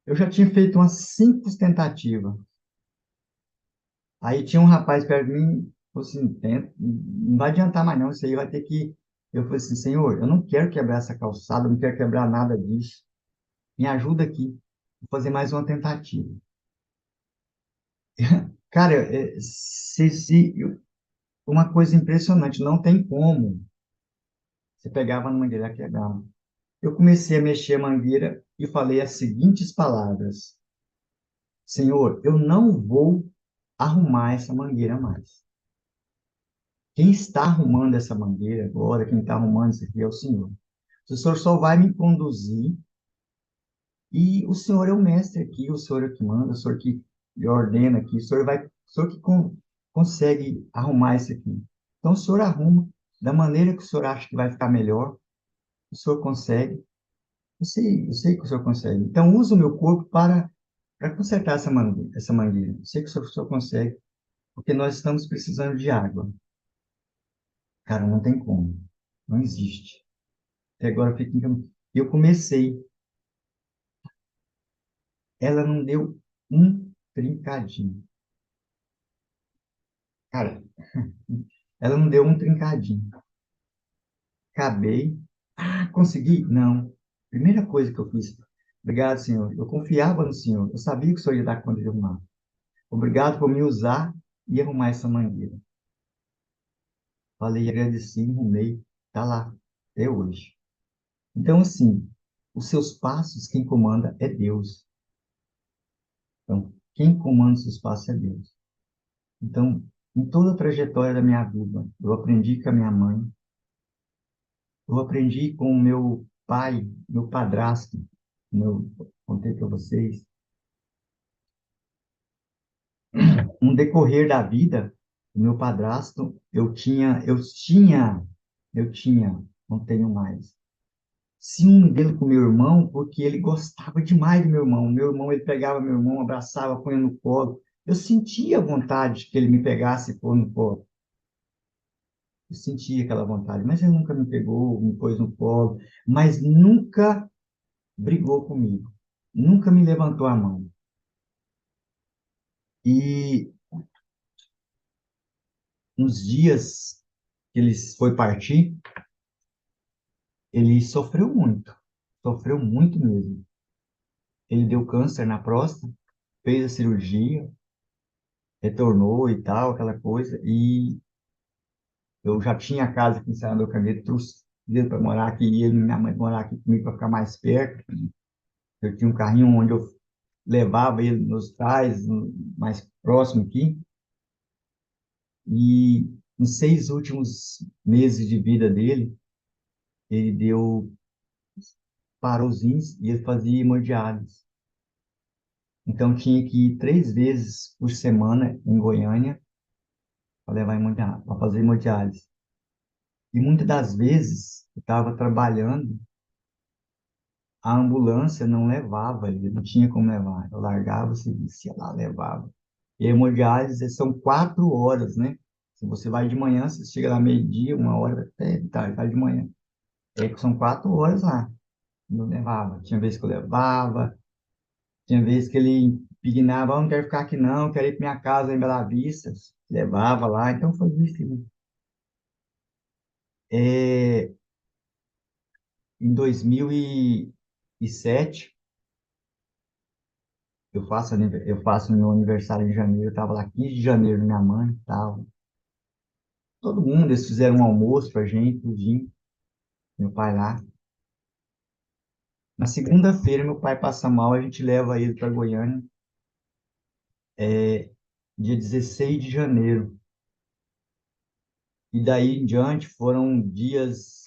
Eu já tinha feito umas 5 tentativas. Aí tinha um rapaz perto de mim, falou assim, tenta, não vai adiantar mais não, isso aí vai ter que... Eu falei assim, senhor, eu não quero quebrar essa calçada, não quero quebrar nada disso. Me ajuda aqui. Vou fazer mais uma tentativa. Cara, uma coisa impressionante, não tem como. Você pegava na mangueira e quebrava. Eu comecei a mexer a mangueira e falei as seguintes palavras: Senhor, eu não vou arrumar essa mangueira mais. Quem está arrumando essa mangueira agora, quem está arrumando isso aqui é o Senhor. O Senhor só vai me conduzir e o Senhor é o mestre aqui, o Senhor é que manda, o Senhor que ordena aqui, o Senhor que consegue arrumar isso aqui. Então o Senhor arruma da maneira que o Senhor acha que vai ficar melhor, o Senhor consegue. Eu sei que o senhor consegue. Então, usa o meu corpo para consertar essa mangueira. Eu sei que o senhor consegue, porque nós estamos precisando de água. Cara, não tem como. Não existe. Até agora eu fico eu comecei. Ela não deu um trincadinho. Cara, ela não deu um trincadinho. Acabei. Ah, consegui? Não. Primeira coisa que eu fiz. Obrigado, senhor. Eu confiava no senhor. Eu sabia que o senhor ia dar conta de arrumar. Obrigado por me usar e arrumar essa mangueira. Falei, agradeci, arrumei, tá lá, até hoje. Então, assim, os seus passos, quem comanda é Deus. Então, quem comanda os seus passos é Deus. Então, em toda a trajetória da minha vida, eu aprendi com a minha mãe, eu aprendi com o meu pai, meu padrasto, meu, contei para vocês, no decorrer da vida, o meu padrasto, eu tinha, não tenho mais. ciúme dele com meu irmão, porque ele gostava demais do meu irmão. Meu irmão, ele pegava meu irmão, abraçava, punha no colo. Eu sentia vontade que ele me pegasse e pôr no colo. Eu sentia aquela vontade, mas ele nunca me pegou, me pôs no colo, mas nunca brigou comigo. Nunca me levantou a mão. E uns dias que ele foi partir, ele sofreu muito mesmo. Ele deu câncer na próstata, fez a cirurgia, retornou e tal, aquela coisa, e eu já tinha a casa aqui em Senador Canedo, trouxe ele para morar aqui, e ele e minha mãe morar aqui comigo para ficar mais perto. Eu tinha um carrinho onde eu levava ele nos tais, mais próximo aqui, e nos 6 últimos meses de vida dele, ele parou os rins e ele fazia hemodiálise. Então tinha que ir 3 vezes por semana em Goiânia para levar hemodiálise, para fazer hemodiálise. E muitas das vezes eu estava trabalhando, a ambulância não levava ele, não tinha como levar. Eu largava o serviço, ia lá, levava. E a hemodiálise são 4 horas, né? Se você vai de manhã, você chega lá meio-dia, 1 hora, até tarde, vai de manhã. São 4 horas lá. Não levava. Tinha vez que eu levava, tinha vez que ele impignava, não quero ficar aqui não, quero ir para minha casa em Bela Vista. Levava lá, então foi isso. Né? É, em 2007, eu faço meu aniversário em janeiro, eu estava lá 15 de janeiro, minha mãe, tava, todo mundo, eles fizeram um almoço pra gente, tudinho, meu pai lá. Na segunda-feira, meu pai passa mal, a gente leva ele para Goiânia, é, dia 16 de janeiro. E daí em diante foram dias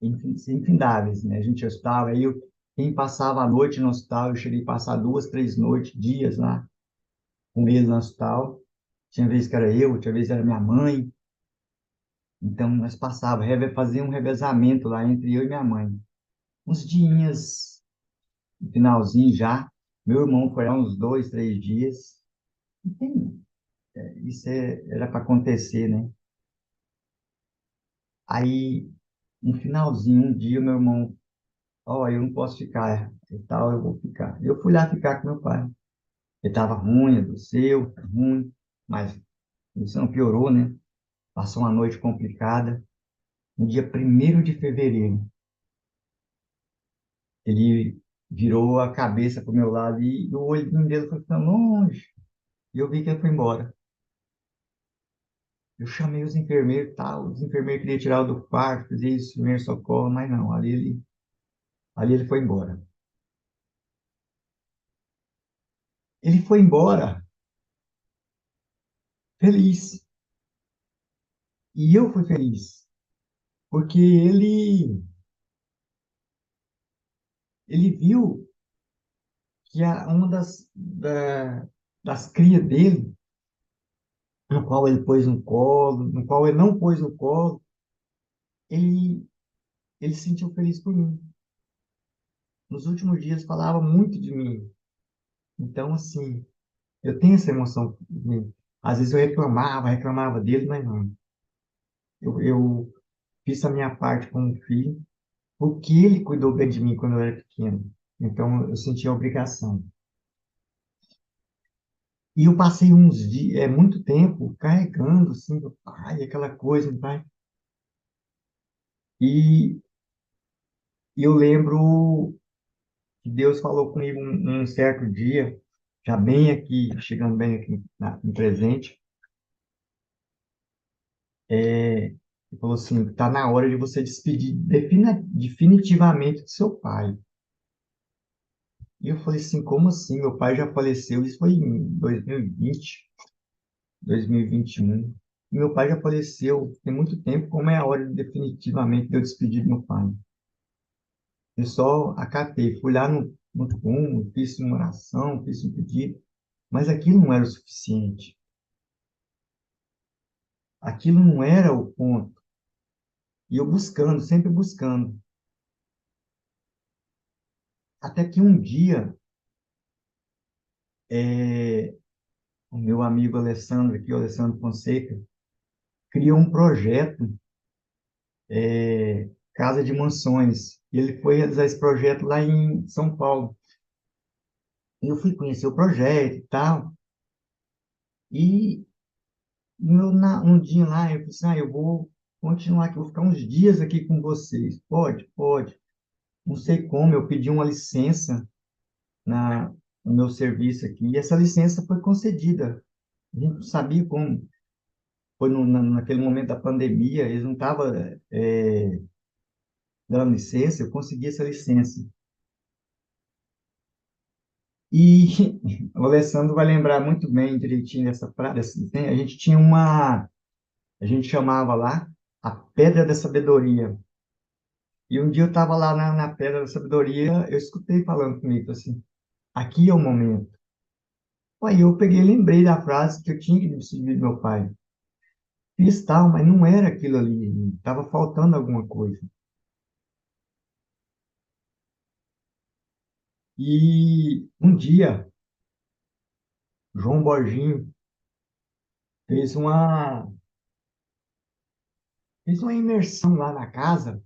infindáveis, né? A gente estava aí, quem passava a noite no hospital, eu cheguei a passar 2, 3 noites, dias lá com ele no hospital. Tinha vez que era eu, tinha vez que era minha mãe. Então nós passava, fazia um revezamento lá entre eu e minha mãe. Uns dias, no finalzinho já, meu irmão foi lá uns 2, 3 dias. Enfim, era para acontecer, né? Aí, no finalzinho, um dia, meu irmão, ó, eu não posso ficar, e tal, eu vou ficar. Eu fui lá ficar com meu pai. Ele estava ruim, adoeceu, ruim, mas isso não piorou, né? Passou uma noite complicada. No dia 1º de fevereiro, ele virou a cabeça para o meu lado e o olhinho dele foi ficando longe. E eu vi que ele foi embora. Eu chamei os enfermeiros, tal, os enfermeiros queriam tirar do quarto, fazer isso, primeiro socorro, mas não, ali ele foi embora. Ele foi embora feliz. E eu fui feliz, porque ele viu que uma das crias dele, no qual ele pôs no colo, no qual ele não pôs no colo, ele, ele se sentiu feliz por mim. Nos últimos dias falava muito de mim. Então, assim, eu tenho essa emoção. Às vezes eu reclamava dele, mas não. Eu fiz a minha parte como filho, porque ele cuidou bem de mim quando eu era pequeno. Então, eu senti a obrigação. E eu passei uns dias, muito tempo, carregando, assim, meu pai, aquela coisa, meu pai. E eu lembro que Deus falou comigo um certo dia, já bem aqui, chegando bem aqui no presente, ele falou assim, está na hora de você despedir definitivamente do seu pai. E eu falei assim, como assim? Meu pai já faleceu, isso foi em 2020, 2021. E meu pai já faleceu tem muito tempo, como é a hora definitivamente de eu despedir do meu pai? Eu só acatei, fui lá no túmulo, fiz uma oração, fiz um pedido, mas aquilo não era o suficiente. Aquilo não era o ponto. E eu buscando, sempre buscando. Até que um dia, é, o meu amigo Alessandro, aqui, o Alessandro Fonseca, criou um projeto, Casa de Mansões. E ele foi realizar esse projeto lá em São Paulo. E eu fui conhecer o projeto e tal. E um dia lá, eu falei assim, eu vou continuar aqui, vou ficar uns dias aqui com vocês. Pode, pode. Não sei como, eu pedi uma licença na, no meu serviço aqui, e essa licença foi concedida. A gente não sabia como. Foi naquele momento da pandemia, eles não estavam dando licença, eu consegui essa licença. E o Alessandro vai lembrar muito bem, direitinho dessa frase. A gente tinha a gente chamava lá a Pedra da Sabedoria. E um dia eu estava lá na Pedra da Sabedoria, eu escutei falando comigo assim, aqui é o momento. Aí eu peguei e lembrei da frase que eu tinha que me despedir do meu pai. Fiz tal, mas não era aquilo ali, estava faltando alguma coisa. E um dia, João Borginho fez fez uma imersão lá na casa,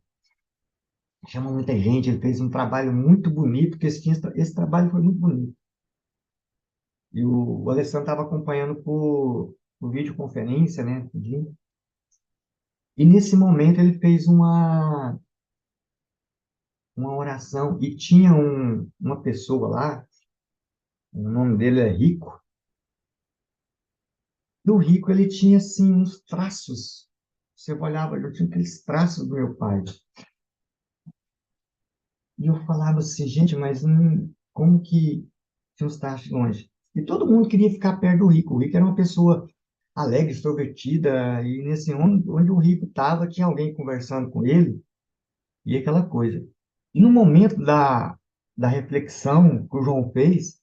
chamou muita gente, ele fez um trabalho muito bonito, porque esse trabalho foi muito bonito. E o Alessandro estava acompanhando por videoconferência, né? E nesse momento ele fez uma oração e tinha uma pessoa lá, o nome dele é Rico, e o Rico ele tinha assim uns traços, você olhava, eu tinha aqueles traços do meu pai. E eu falava assim, gente, mas como que tinha uns traços longe? E todo mundo queria ficar perto do Rico. O Rico era uma pessoa alegre, extrovertida, e nesse onde o Rico estava, tinha alguém conversando com ele, e aquela coisa. E no momento da reflexão que o João fez,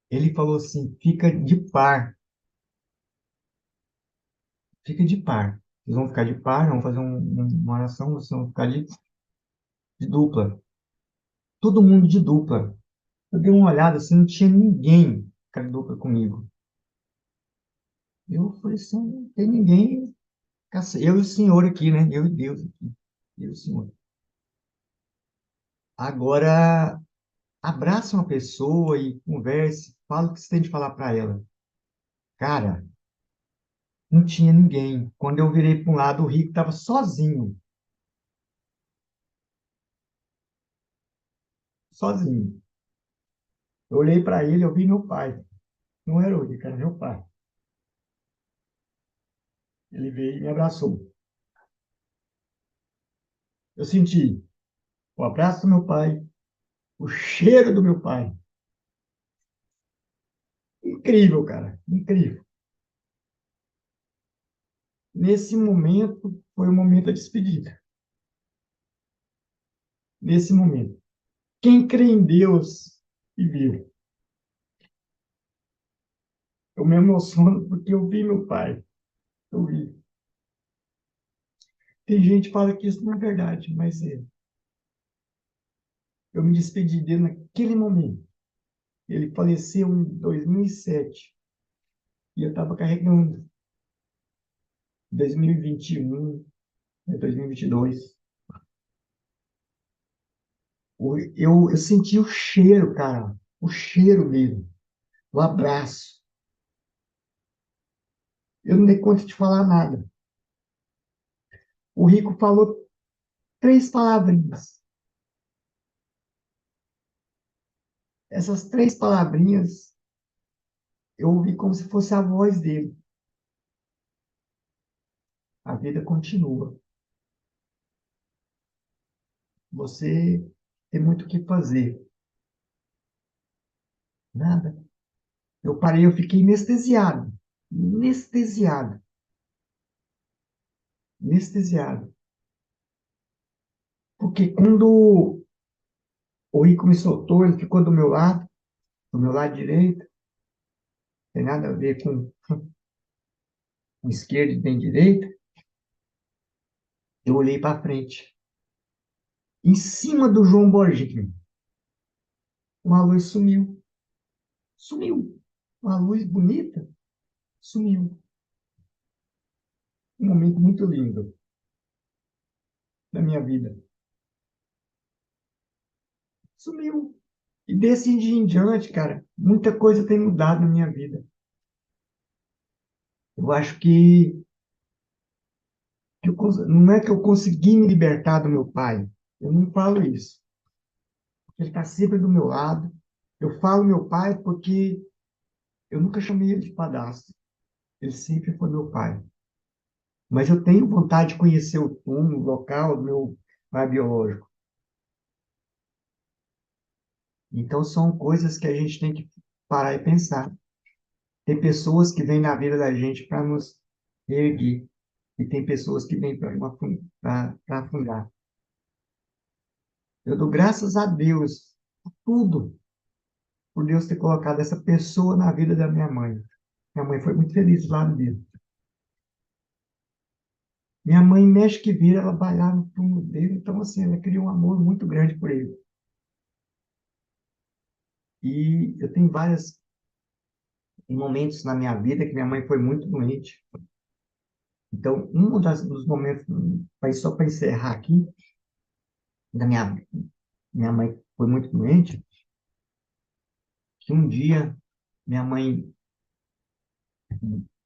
ele falou assim: fica de par. Vocês vão ficar de par, vão fazer uma oração, vocês vão ficar de dupla. Todo mundo de dupla. Eu dei uma olhada assim, não tinha ninguém ficar de dupla comigo. Eu falei assim: não tem ninguém. Eu e o senhor aqui, né? Eu e Deus aqui. Eu e o senhor. Agora, abraça uma pessoa e converse, fala o que você tem de falar para ela. Cara, não tinha ninguém. Quando eu virei para um lado, o Rico estava sozinho, sozinho. Eu olhei para ele, eu vi meu pai. Não era o Rico, era meu pai. Ele veio e me abraçou. Eu senti o abraço do meu pai, o cheiro do meu pai. Incrível, cara, incrível. Nesse momento, foi o momento da despedida. Nesse momento. Quem crê em Deus e viu. Eu me emociono porque eu vi meu pai. Eu vi. Tem gente que fala que isso não é verdade, mas eu me despedi dele naquele momento. Ele faleceu em 2007 e eu estava carregando 2021, 2022. Eu senti o cheiro, cara, o cheiro dele, o abraço. Eu não dei conta de falar nada. O Rico falou três palavrinhas. Essas três palavrinhas eu ouvi como se fosse a voz dele. A vida continua. Você tem muito o que fazer. Nada. Eu parei, eu fiquei anestesiado. Anestesiado. Anestesiado. Porque quando o Rico me soltou, ele ficou do meu lado direito, tem nada a ver com esquerda e nem direita. eu olhei para frente. Em cima do João Borginho, uma luz sumiu. Sumiu. Uma luz bonita, sumiu. Um momento muito lindo da minha vida. Sumiu. E desse dia em diante, cara, muita coisa tem mudado na minha vida. Eu acho não é que eu consegui me libertar do meu pai. Eu não falo isso. Ele está sempre do meu lado. Eu falo meu pai porque eu nunca chamei ele de padrasto. Ele sempre foi meu pai. Mas eu tenho vontade de conhecer o túmulo, o local do meu pai biológico. Então, são coisas que a gente tem que parar e pensar. Tem pessoas que vêm na vida da gente para nos erguer. E tem pessoas que vêm para afundar. Eu dou graças a Deus, por tudo, por Deus ter colocado essa pessoa na vida da minha mãe. Minha mãe foi muito feliz do lado dele. Minha mãe, mexe que vira, ela vai lá no túmulo dele. Então, assim, ela criou um amor muito grande por ele. E eu tenho vários momentos na minha vida que minha mãe foi muito doente. Então, dos momentos, só para encerrar aqui, da minha mãe foi muito doente, que um dia minha mãe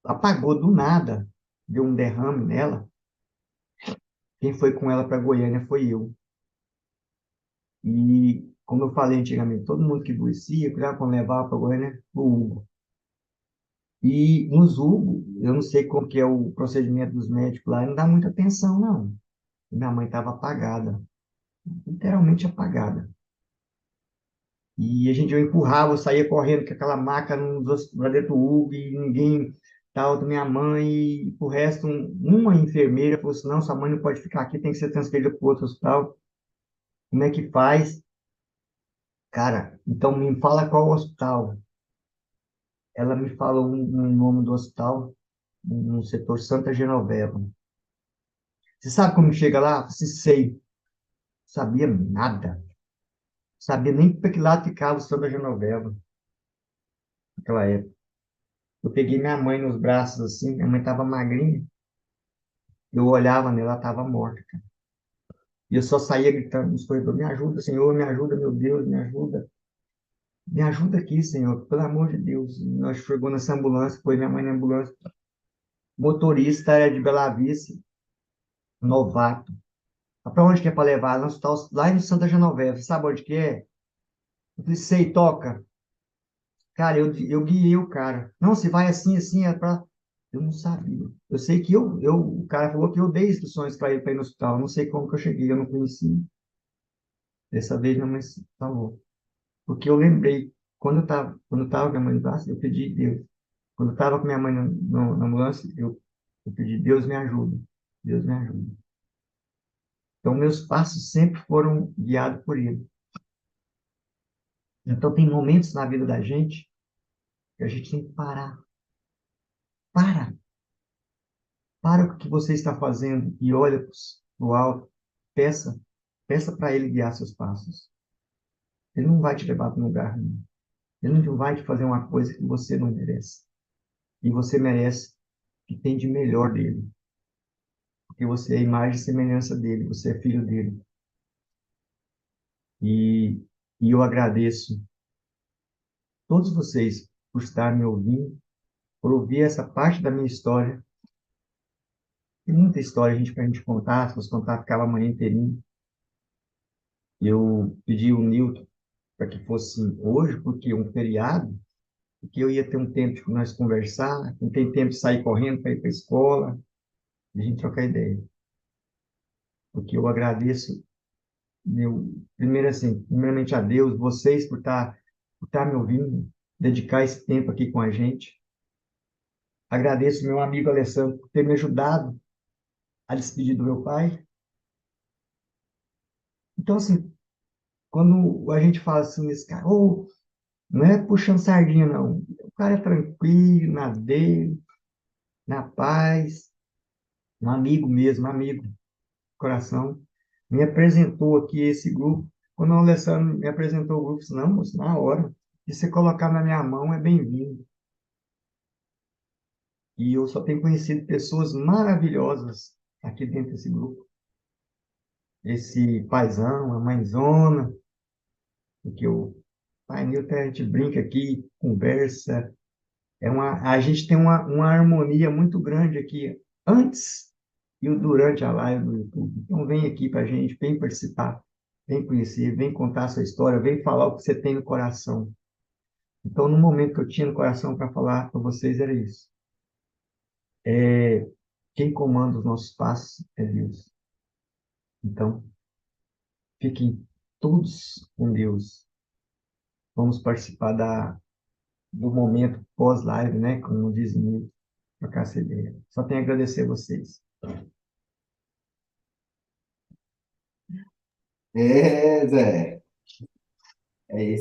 apagou do nada, deu um derrame nela. Quem foi com ela para Goiânia foi eu. E, como eu falei antigamente, todo mundo que adoecia, cuidava quando levava para Goiânia, o Hugo. E nos Hugo, eu não sei como que é o procedimento dos médicos lá, não dá muita atenção, não. Minha mãe estava apagada, literalmente apagada. E a gente, eu empurrava, eu saía correndo com aquela maca lá dentro do Hugo, e ninguém tal da minha mãe, e o resto, uma enfermeira falou assim, não, sua mãe não pode ficar aqui, tem que ser transferida para outro hospital. Como é que faz? Cara, então me fala qual hospital. Ela me falou um nome do hospital, no setor Santa Genoveva. Você sabe como chega lá? Se sei. Sabia nada. Sabia nem para que lado ficava o Santa Genoveva naquela época. Eu peguei minha mãe nos braços assim, minha mãe estava magrinha. Eu olhava nela, ela estava morta, cara. E eu só saía gritando nos corredores, me ajuda, Senhor, me ajuda, meu Deus, me ajuda. Me ajuda aqui, Senhor, pelo amor de Deus. Nós chegou nessa ambulância, foi minha mãe na ambulância. O motorista era de Bela Vista, novato. Para onde que é para levar? No hospital, lá em Santa Genoveva. Você sabe onde que é? Eu falei, sei, toca. Cara, eu guiei o cara. Não, se vai assim, assim, é para. Eu não sabia. Eu sei que o cara falou que eu dei instruções para ele para ir no hospital. Eu não sei como que eu cheguei, eu não conheci. Dessa vez não me falou. Porque eu lembrei, quando eu tava com a minha mãe no braço, eu pedi a Deus. Quando eu estava com minha mãe na ambulância, eu pedi, Deus me ajuda. Deus me ajuda. Então, meus passos sempre foram guiados por ele. Então, tem momentos na vida da gente que a gente tem que parar. Para. Para o que você está fazendo e olha para o alto. Peça. Peça para ele guiar seus passos. Ele não vai te levar para um lugar nenhum. Ele não vai te fazer uma coisa que você não merece. E você merece o que tem de melhor dele. Porque você é a imagem e semelhança dele. Você é filho dele. E, e eu agradeço todos vocês por estar me ouvindo, por ouvir essa parte da minha história. Tem muita história para a gente contar, se fosse contar, ficava a manhã inteirinha. Eu pedi o Newton para que fosse hoje, porque um feriado, porque eu ia ter um tempo de nós conversar, não tem tempo de sair correndo para ir para a escola, e a gente trocar ideia. Porque eu agradeço, primeiro assim, primeiramente a Deus, vocês por estar me ouvindo, dedicar esse tempo aqui com a gente. Agradeço meu amigo Alessandro por ter me ajudado a despedir do meu pai. Então, assim, quando a gente fala assim, esse cara, oh, não é puxando sardinha, não. O cara é tranquilo, na dele, na paz, um amigo mesmo, um amigo. coração, me apresentou aqui esse grupo. Quando o Alessandro me apresentou o grupo, eu disse, não, moço, na hora, se você colocar na minha mão, é bem-vindo. E eu só tenho conhecido pessoas maravilhosas aqui dentro desse grupo. Esse paizão, a mãezona, porque o pai Nilton, a gente brinca aqui, conversa, a gente tem uma harmonia muito grande aqui, antes e o durante a live do YouTube. Então, vem aqui para a gente, vem participar, vem conhecer, vem contar a sua história, vem falar o que você tem no coração. Então, no momento que eu tinha no coração para falar para vocês, era isso. Quem comanda os nossos passos é Deus. Então, fiquem todos com Deus. Vamos participar do momento pós-live, né? Como dizem, trocar essa ideia. Só tenho a agradecer a vocês. É, Zé. É isso.